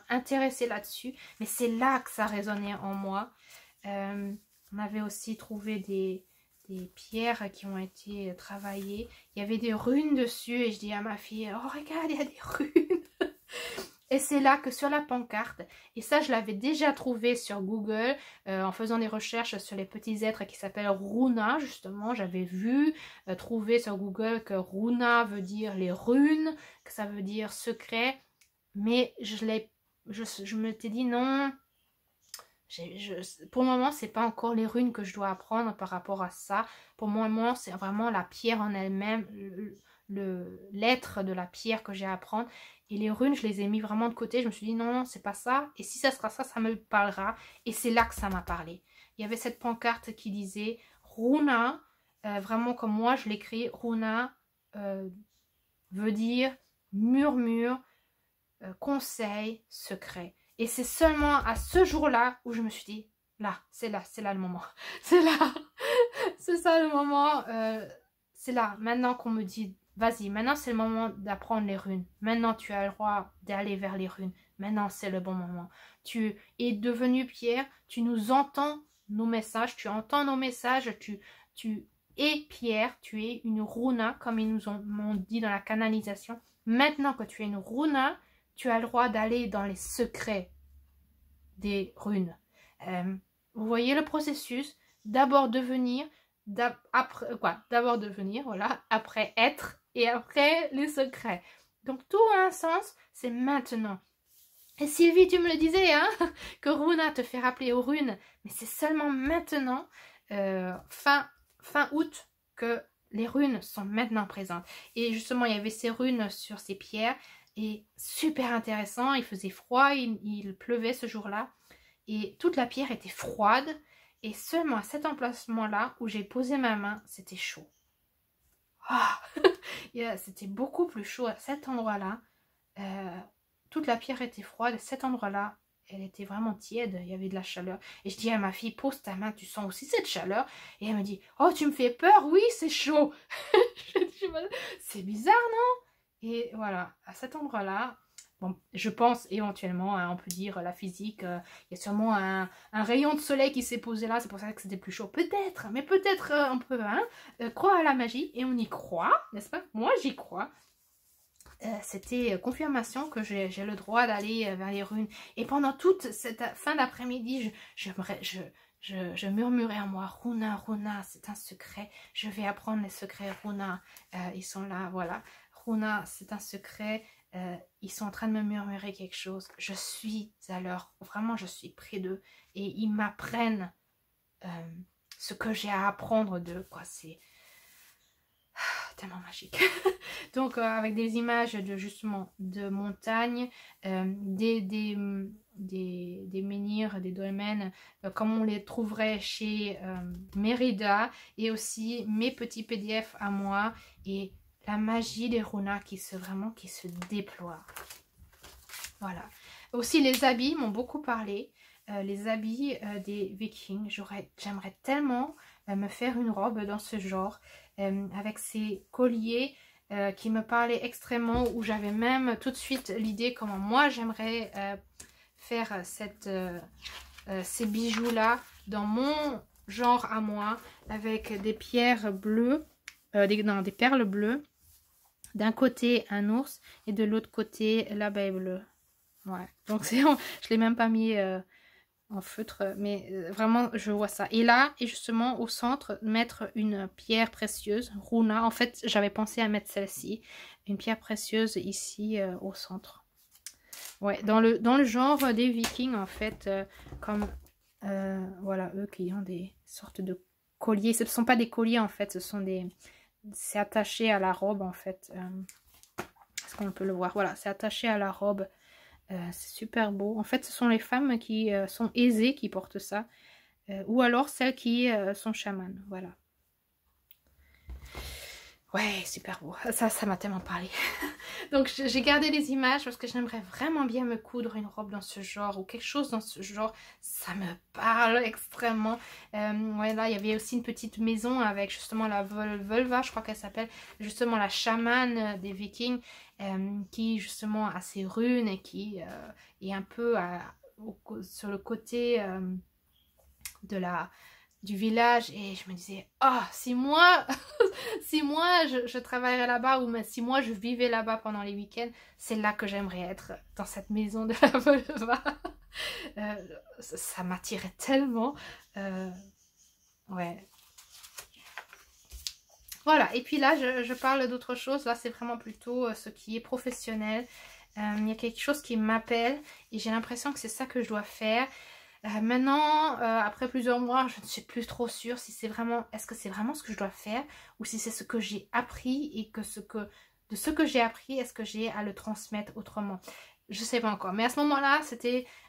intéressée là-dessus, mais c'est là que ça résonnait en moi. On avait aussi trouvé des pierres qui ont été travaillées. Il y avait des runes dessus et je dis à ma fille, oh regarde, il y a des runes. Et c'est là que sur la pancarte, et ça je l'avais déjà trouvé sur Google, en faisant des recherches sur les petits êtres qui s'appellent Runa, justement, j'avais vu, trouver sur Google que Runa veut dire les runes, que ça veut dire secret, mais je me t'ai dit non, pour le moment c'est pas encore les runes que je dois apprendre par rapport à ça, pour le moment c'est vraiment la pierre en elle-même, l'être de la pierre que j'ai à apprendre. Et les runes, je les ai mis vraiment de côté. Je me suis dit non, non, c'est pas ça. Et si ça sera ça, ça me parlera. Et c'est là que ça m'a parlé. Il y avait cette pancarte qui disait Runa, vraiment comme moi je l'écris, Runa veut dire murmure, conseil, secret. Et c'est seulement à ce jour-là où je me suis dit, là le moment. C'est là, c'est ça le moment. C'est là, maintenant qu'on me dit, vas-y, maintenant c'est le moment d'apprendre les runes. Maintenant tu as le droit d'aller vers les runes. Maintenant c'est le bon moment. Tu es devenu Pierre, tu nous entends nos messages, tu entends nos messages, tu es Pierre, tu es une Runa, comme ils nous m'ont dit dans la canalisation. Maintenant que tu es une Runa, tu as le droit d'aller dans les secrets des runes. Vous voyez le processus, d'abord devenir, d'abord devenir, voilà, après être et après les secrets. Donc tout a un sens, c'est maintenant. Et Sylvie, tu me le disais, hein, que Runa te fait rappeler aux runes, mais c'est seulement maintenant, fin août, que les runes sont maintenant présentes. Et justement, il y avait ces runes sur ces pierres, et super intéressant, il faisait froid, il pleuvait ce jour-là, et toute la pierre était froide, et seulement à cet emplacement-là, où j'ai posé ma main, c'était chaud. Oh c'était beaucoup plus chaud à cet endroit-là. Toute la pierre était froide, cet endroit-là, elle était vraiment tiède, il y avait de la chaleur. Et je dis à ma fille, pose ta main, tu sens aussi cette chaleur? Et elle me dit, oh tu me fais peur, oui c'est chaud. C'est bizarre non? Et voilà, à cet endroit-là, bon, je pense éventuellement, hein, on peut dire la physique, il y a sûrement un rayon de soleil qui s'est posé là, c'est pour ça que c'était plus chaud. Peut-être, mais peut-être on peut croire à la magie, et on y croit, n'est-ce pas? Moi j'y crois. C'était confirmation que j'ai le droit d'aller vers les runes. Et pendant toute cette fin d'après-midi, je murmurais en moi, Runa, Runa, c'est un secret. Je vais apprendre les secrets, Runa. Ils sont là, voilà. Runa, c'est un secret. Ils sont en train de me murmurer quelque chose. Je suis à l'heure. Vraiment, je suis près d'eux. Et ils m'apprennent ce que j'ai à apprendre d'eux. C'est tellement magique. Donc avec des images de justement de montagnes, des menhirs, des dolmens comme on les trouverait chez Mérida, et aussi mes petits PDF à moi et la magie des runas qui se déploie. Voilà. Aussi les habits m'ont beaucoup parlé. Les habits des Vikings, j'aimerais tellement me faire une robe dans ce genre, avec ces colliers qui me parlaient extrêmement, où j'avais même tout de suite l'idée comment moi j'aimerais faire ces bijoux là dans mon genre à moi, avec des pierres bleues, des perles bleues, d'un côté un ours et de l'autre côté l'abeille bleue. Ouais, donc je l'ai même pas mis en feutre, mais vraiment je vois ça. Et là, et justement au centre, mettre une pierre précieuse, Runa. En fait j'avais pensé à mettre celle-ci, une pierre précieuse ici au centre. Ouais, dans le genre des Vikings en fait, comme voilà, eux qui ont des sortes de colliers. Ce ne sont pas des colliers en fait, ce sont c'est attaché à la robe en fait. Est-ce qu'on peut le voir? Voilà, c'est attaché à la robe. C'est super beau. En fait, ce sont les femmes qui sont aisées qui portent ça. Ou alors celles qui sont chamanes. Voilà. Ouais, super beau. Ça m'a tellement parlé. Donc j'ai gardé les images parce que j'aimerais vraiment bien me coudre une robe dans ce genre ou quelque chose dans ce genre. Ça me parle extrêmement. Ouais, là, il y avait aussi une petite maison avec justement la Völva, je crois qu'elle s'appelle, justement la chamane des Vikings, qui justement a ses runes et qui est un peu sur le côté de du village, et je me disais, oh, si moi si moi je travaillerais là-bas, ou si moi je vivais là-bas pendant les week-ends, c'est là que j'aimerais être, dans cette maison de la Volva. Ça m'attirait tellement. Ouais. Voilà, et puis là je parle d'autre chose. Là c'est vraiment plutôt ce qui est professionnel. Il y a quelque chose qui m'appelle et j'ai l'impression que c'est ça que je dois faire. Maintenant, après plusieurs mois, je ne suis plus trop sûre si c'est vraiment, est-ce que c'est vraiment ce que je dois faire, ou si c'est ce que j'ai appris et que de ce que j'ai appris, est-ce que j'ai à le transmettre autrement. Je sais pas encore. Mais à ce moment-là,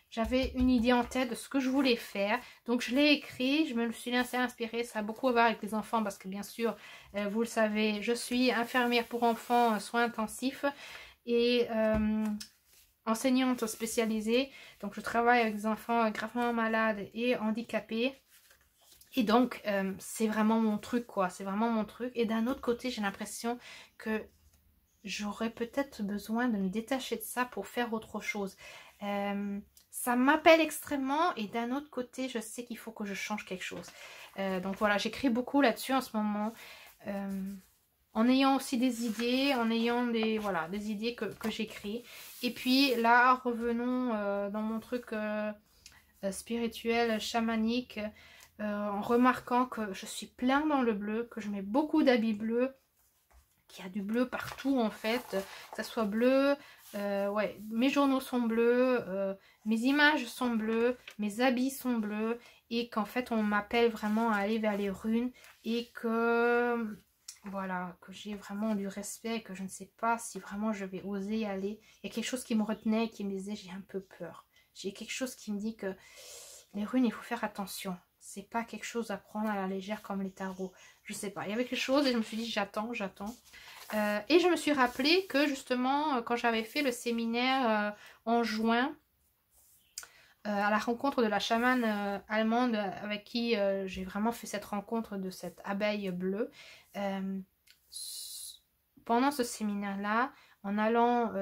j'avais une idée en tête de ce que je voulais faire. Donc je l'ai écrit, je me suis laissée inspirer. Ça a beaucoup à voir avec les enfants parce que bien sûr, vous le savez, je suis infirmière pour enfants, soins intensifs. Et enseignante spécialisée, donc je travaille avec des enfants gravement malades et handicapés, et donc c'est vraiment mon truc quoi, c'est vraiment mon truc. Et d'un autre côté, j'ai l'impression que j'aurais peut-être besoin de me détacher de ça pour faire autre chose. Ça m'appelle extrêmement, et d'un autre côté, je sais qu'il faut que je change quelque chose. Donc voilà, j'écris beaucoup là-dessus en ce moment. En ayant aussi des idées, en ayant des idées que j'écris. Et puis là, revenons dans mon truc spirituel, chamanique, en remarquant que je suis plein dans le bleu, que je mets beaucoup d'habits bleus, qu'il y a du bleu partout en fait, que ça soit bleu, ouais, mes journaux sont bleus, mes images sont bleues, mes habits sont bleus, et qu'en fait on m'appelle vraiment à aller vers les runes, et que... Voilà, que j'ai vraiment du respect, que je ne sais pas si vraiment je vais oser y aller. Il y a quelque chose qui me retenait, qui me disait j'ai un peu peur. J'ai quelque chose qui me dit que les runes, il faut faire attention. C'est pas quelque chose à prendre à la légère comme les tarots. Je sais pas, il y avait quelque chose et je me suis dit j'attends. Et je me suis rappelé que justement, quand j'avais fait le séminaire en juin, à la rencontre de la chamane allemande avec qui j'ai vraiment fait cette rencontre de cette abeille bleue. Pendant ce séminaire-là, en allant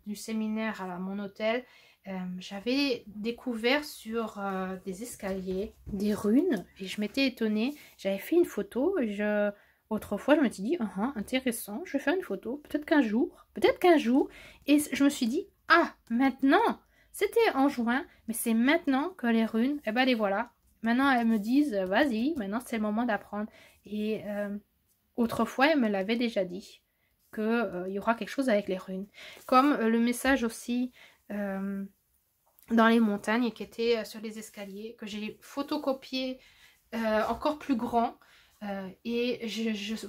du séminaire à mon hôtel, j'avais découvert sur des escaliers des runes, et je m'étais étonnée. J'avais fait une photo et autrefois je me suis dit intéressant, je vais faire une photo, peut-être qu'un jour, et je me suis dit ah maintenant. C'était en juin, mais c'est maintenant que les runes, eh ben les voilà. Maintenant, elles me disent, vas-y, maintenant c'est le moment d'apprendre. Et autrefois, elles me l'avaient déjà dit, qu'il y aura quelque chose avec les runes. Comme le message aussi dans les montagnes qui était sur les escaliers, que j'ai photocopié encore plus grand. Et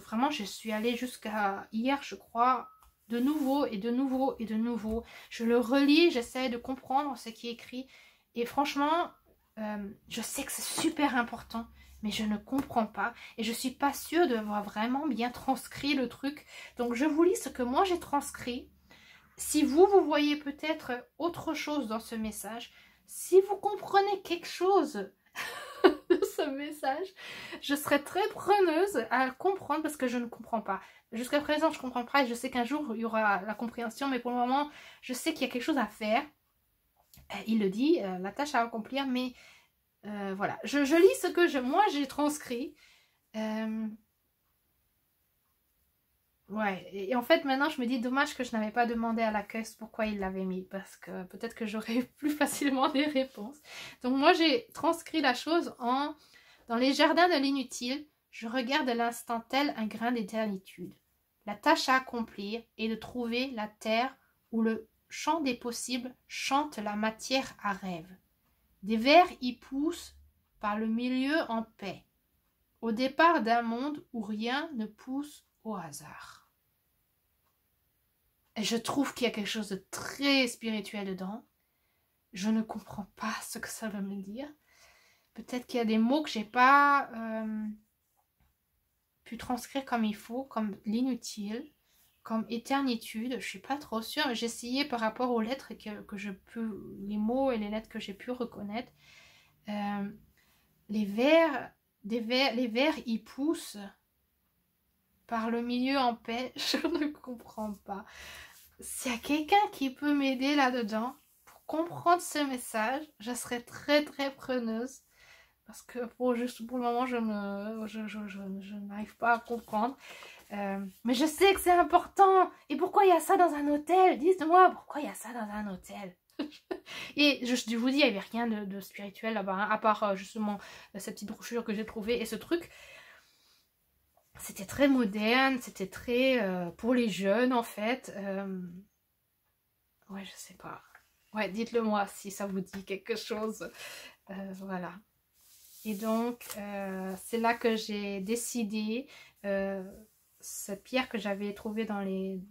vraiment, je suis allée jusqu'à hier, je crois, de nouveau et de nouveau et de nouveau. Je le relis, j'essaie de comprendre ce qui est écrit. Et franchement, je sais que c'est super important, mais je ne comprends pas. Et je ne suis pas sûre d'avoir vraiment bien transcrit le truc. Donc je vous lis ce que moi j'ai transcrit. Si vous voyez peut-être autre chose dans ce message, si vous comprenez quelque chose de ce message, je serais très preneuse à comprendre, parce que je ne comprends pas. Jusqu'à présent, je ne comprends pas, et je sais qu'un jour, il y aura la compréhension, mais pour le moment, je sais qu'il y a quelque chose à faire. Il le dit, la tâche à accomplir, mais voilà. Je lis ce que moi, j'ai transcrit. Ouais, et en fait, maintenant, je me dis, dommage que je n'avais pas demandé à l'accueil pourquoi il l'avait mis, parce que peut-être que j'aurais plus facilement des réponses. Donc moi, j'ai transcrit la chose dans les jardins de l'inutile, je regarde l'instant tel un grain d'éternitude. La tâche à accomplir est de trouver la terre où le chant des possibles chante la matière à rêve. Des vers y poussent par le milieu en paix, au départ d'un monde où rien ne pousse au hasard. Et je trouve qu'il y a quelque chose de très spirituel dedans. je ne comprends pas ce que ça veut me dire. Peut-être qu'il y a des mots que j'ai pas pu transcrire comme il faut, comme l'inutile, comme éternitude. Je suis pas trop sûre, mais j'ai essayé par rapport aux lettres que je peux, les mots et les lettres que j'ai pu reconnaître. Les vers, les vers, ils poussent par le milieu en paix. Je ne comprends pas. S'il y a quelqu'un qui peut m'aider là-dedans pour comprendre ce message, je serais très preneuse. Parce que juste pour le moment, je n'arrive pas à comprendre. Mais je sais que c'est important. Et pourquoi il y a ça dans un hôtel? Dites-moi, pourquoi il y a ça dans un hôtel? Et je vous dis, il n'y avait rien de spirituel là-bas, hein, à part justement cette petite brochure que j'ai trouvée et ce truc. C'était très moderne, c'était très pour les jeunes en fait. Ouais, je sais pas. Ouais, dites-le moi si ça vous dit quelque chose. Voilà. Et donc, c'est là que j'ai décidé, cette pierre que j'avais trouvée dans les...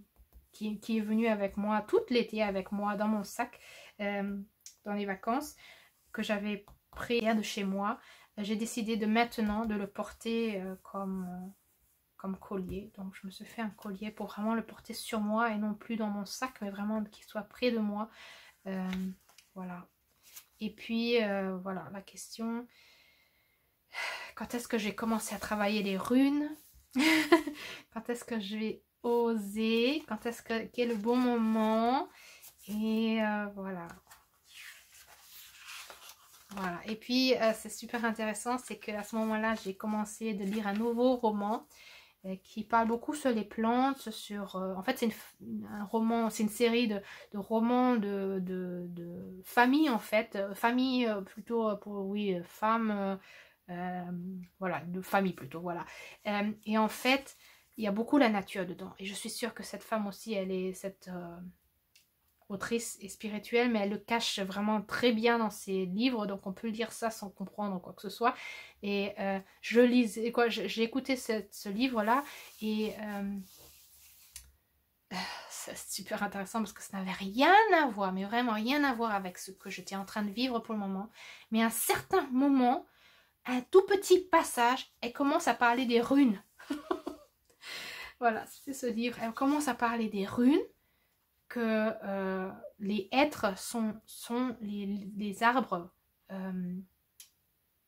Qui est venue avec moi, toute l'été avec moi, dans mon sac, dans les vacances, que j'avais pris de chez moi. J'ai décidé de maintenant de le porter comme collier. Donc, je me suis fait un collier pour vraiment le porter sur moi et non plus dans mon sac, mais vraiment qu'il soit près de moi. Voilà. Et puis, voilà, la question... Quand est-ce que j'ai commencé à travailler les runes? Quand est-ce que je vais oser? Quand est-ce que quel est le bon moment? Et voilà. Voilà. Et puis c'est super intéressant, c'est qu'à ce moment-là, j'ai commencé de lire un nouveau roman qui parle beaucoup sur les plantes, sur... en fait, c'est un roman, c'est une série de romans de famille, en fait. Famille plutôt pour, oui, femmes... voilà, de famille plutôt, voilà. Et en fait, il y a beaucoup la nature dedans. Et je suis sûre que cette femme aussi, elle est cette autrice et spirituelle, mais elle le cache vraiment très bien dans ses livres. Donc on peut lire ça sans comprendre quoi que ce soit. Et je lisais, quoi, j'ai écouté ce livre-là et c'est super intéressant parce que ça n'avait rien à voir, mais vraiment rien à voir avec ce que j'étais en train de vivre pour le moment. Mais à un certain moment, un tout petit passage, elle commence à parler des runes. Voilà, c'est ce livre. Elle commence à parler des runes, que les hêtres sont les arbres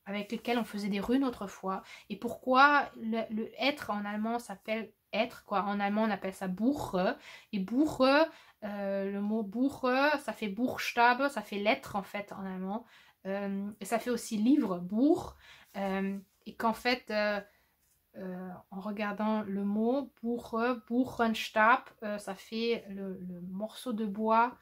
avec lesquels on faisait des runes autrefois. Et pourquoi le hêtre en allemand s'appelle hêtre, quoi. En allemand on appelle ça Buche. Et Buche, le mot Buche, ça fait Buchstabe, ça fait lettre en fait en allemand. Et ça fait aussi livre, Buch. Et qu'en fait, en regardant le mot Buche, Buchenstab, ça fait le morceau de bois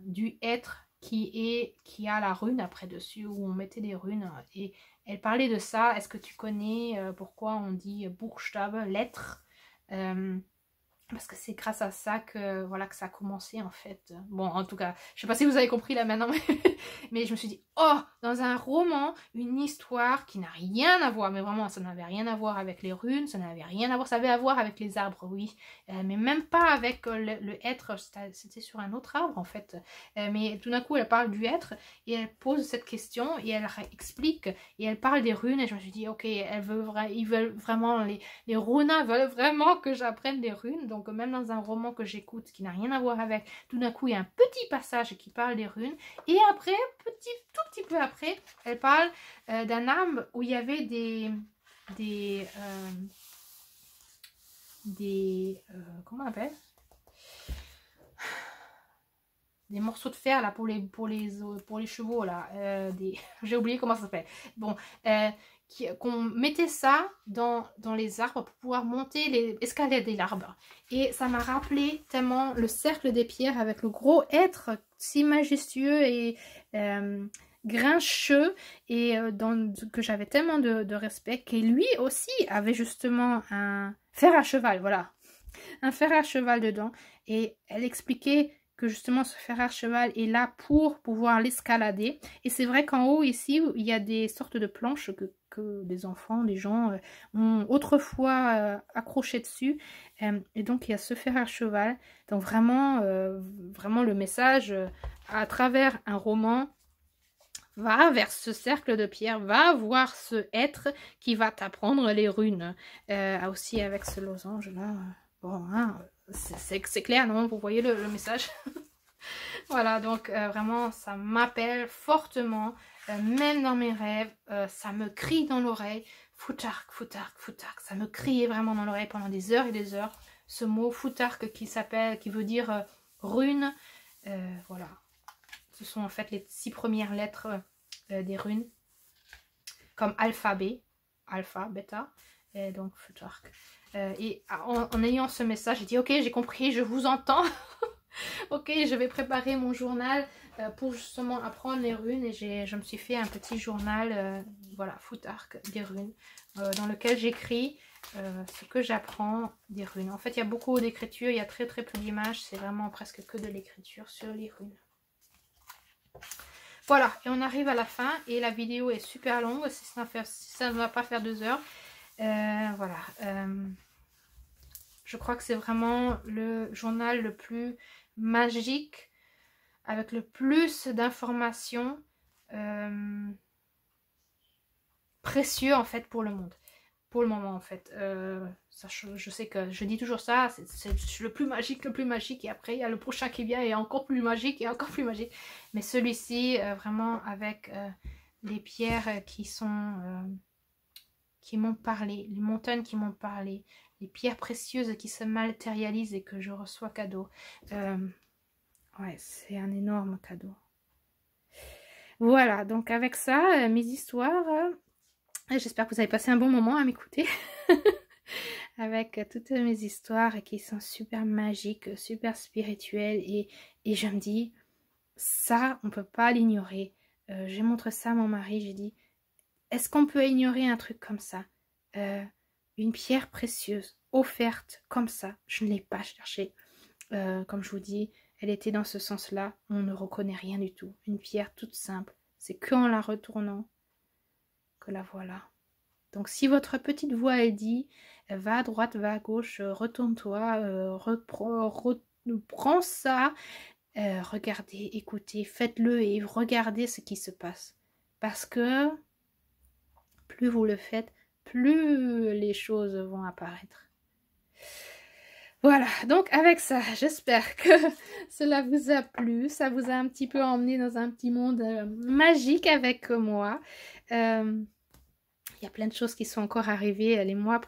du hêtre qui a la rune après dessus, où on mettait des runes. Et elle parlait de ça. Est-ce que tu connais pourquoi on dit Buchstabe, lettre? Parce que c'est grâce à ça que, voilà, que ça a commencé en fait. Bon, en tout cas, je sais pas si vous avez compris là maintenant, mais je me suis dit, oh, dans un roman, une histoire qui n'a rien à voir, mais vraiment, ça n'avait rien à voir avec les runes, ça n'avait rien à voir, ça avait à voir avec les arbres, oui, mais même pas avec le hêtre, c'était sur un autre arbre en fait. Mais tout d'un coup, elle parle du hêtre et elle pose cette question et elle explique et elle parle des runes et je me suis dit, ok, ils veulent vraiment, les Rona veulent vraiment que j'apprenne des runes, donc même dans un roman que j'écoute qui n'a rien à voir avec, tout d'un coup il y a un petit passage qui parle des runes et après, tout petit peu après, elle parle d'un arbre où il y avait comment on appelle, des morceaux de fer là pour les chevaux là, j'ai oublié comment ça s'appelle. Bon, qu'on mettait ça dans les arbres pour pouvoir monter escalader l'arbre. Et ça m'a rappelé tellement le cercle des pierres avec le gros hêtre si majestueux et grincheux et que j'avais tellement de respect, que lui aussi avait justement un fer à cheval, voilà, un fer à cheval dedans. Et elle expliquait que justement ce fer à cheval est là pour pouvoir l'escalader. Et c'est vrai qu'en haut ici, il y a des sortes de planches que des enfants, des gens ont autrefois accroché dessus. Et donc il y a ce fer à cheval. Donc vraiment, vraiment le message à travers un roman, va vers ce cercle de pierre, va voir ce être qui va t'apprendre les runes. Aussi avec ce losange là, bon, hein, c'est clair, non? Vous voyez le message? Voilà, donc vraiment, ça m'appelle fortement, même dans mes rêves, ça me crie dans l'oreille, Futhark, Futhark, Futhark, ça me criait vraiment dans l'oreille pendant des heures et des heures, ce mot Futhark qui veut dire rune, voilà. Ce sont en fait les 6 premières lettres des runes, comme alphabet, alpha, bêta, et donc Futhark. Et en ayant ce message, j'ai dit ok, j'ai compris, je vous entends. Ok, je vais préparer mon journal pour justement apprendre les runes et je me suis fait un petit journal, voilà, Futhark des runes, dans lequel j'écris ce que j'apprends des runes. En fait, il y a beaucoup d'écriture, il y a très peu d'images, c'est vraiment presque que de l'écriture sur les runes. Voilà, et on arrive à la fin et la vidéo est super longue, si ça ne va pas faire 2 heures. Voilà, je crois que c'est vraiment le journal le plus magique, avec le plus d'informations précieux en fait pour le monde, pour le moment en fait. Ça, je sais que je dis toujours ça, c'est le plus magique, et après il y a le prochain qui vient et encore plus magique et encore plus magique. Mais celui-ci vraiment avec les pierres qui m'ont parlé, les montagnes qui m'ont parlé, les pierres précieuses qui se matérialisent et que je reçois cadeau. Ouais, c'est un énorme cadeau. Voilà, donc avec ça, mes histoires, j'espère que vous avez passé un bon moment à m'écouter. Avec toutes mes histoires qui sont super magiques, super spirituelles. Et je me dis, ça, on peut pas l'ignorer. J'ai montré ça à mon mari, j'ai dit, est-ce qu'on peut ignorer un truc comme ça? Une pierre précieuse, offerte comme ça, je ne l'ai pas cherchée. Comme je vous dis, elle était dans ce sens-là, on ne reconnaît rien du tout. Une pierre toute simple, c'est qu'en la retournant que la voilà. Donc si votre petite voix elle dit, va à droite, va à gauche, retourne-toi, reprends ça, regardez, écoutez, faites-le et regardez ce qui se passe. Parce que plus vous le faites, plus les choses vont apparaître. Voilà, donc avec ça, j'espère que cela vous a plu, ça vous a un petit peu emmené dans un petit monde magique avec moi. Il y a plein de choses qui sont encore arrivées les mois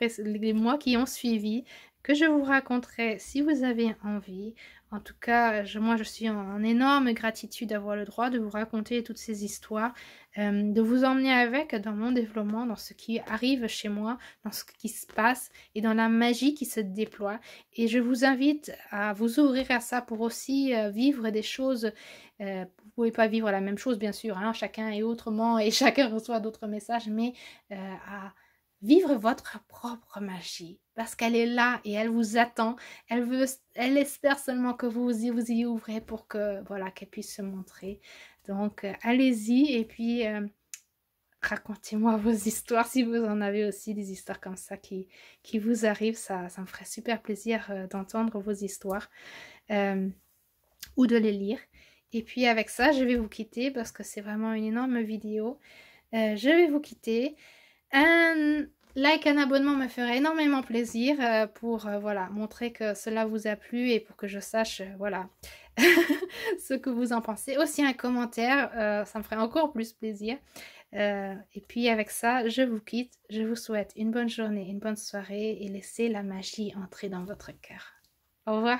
qui ont suivi, que je vous raconterai si vous avez envie. En tout cas, moi je suis en énorme gratitude d'avoir le droit de vous raconter toutes ces histoires, de vous emmener avec dans mon développement, dans ce qui arrive chez moi, dans ce qui se passe et dans la magie qui se déploie. Et je vous invite à vous ouvrir à ça pour aussi vivre des choses. Vous ne pouvez pas vivre la même chose bien sûr, hein, chacun est autrement et chacun reçoit d'autres messages, mais à vivre votre propre magie, parce qu'elle est là et elle vous attend. Elle espère seulement que vous y ouvrez pour que, voilà, qu'elle puisse se montrer. Donc, allez-y et puis racontez-moi vos histoires si vous en avez aussi des histoires comme ça qui vous arrivent. Ça me ferait super plaisir d'entendre vos histoires ou de les lire. Et puis avec ça, je vais vous quitter parce que c'est vraiment une énorme vidéo. Je vais vous quitter. Un like, un abonnement me ferait énormément plaisir pour voilà, montrer que cela vous a plu et pour que je sache voilà ce que vous en pensez. Aussi un commentaire, ça me ferait encore plus plaisir. Et puis avec ça, je vous quitte. Je vous souhaite une bonne journée, une bonne soirée et laissez la magie entrer dans votre cœur. Au revoir.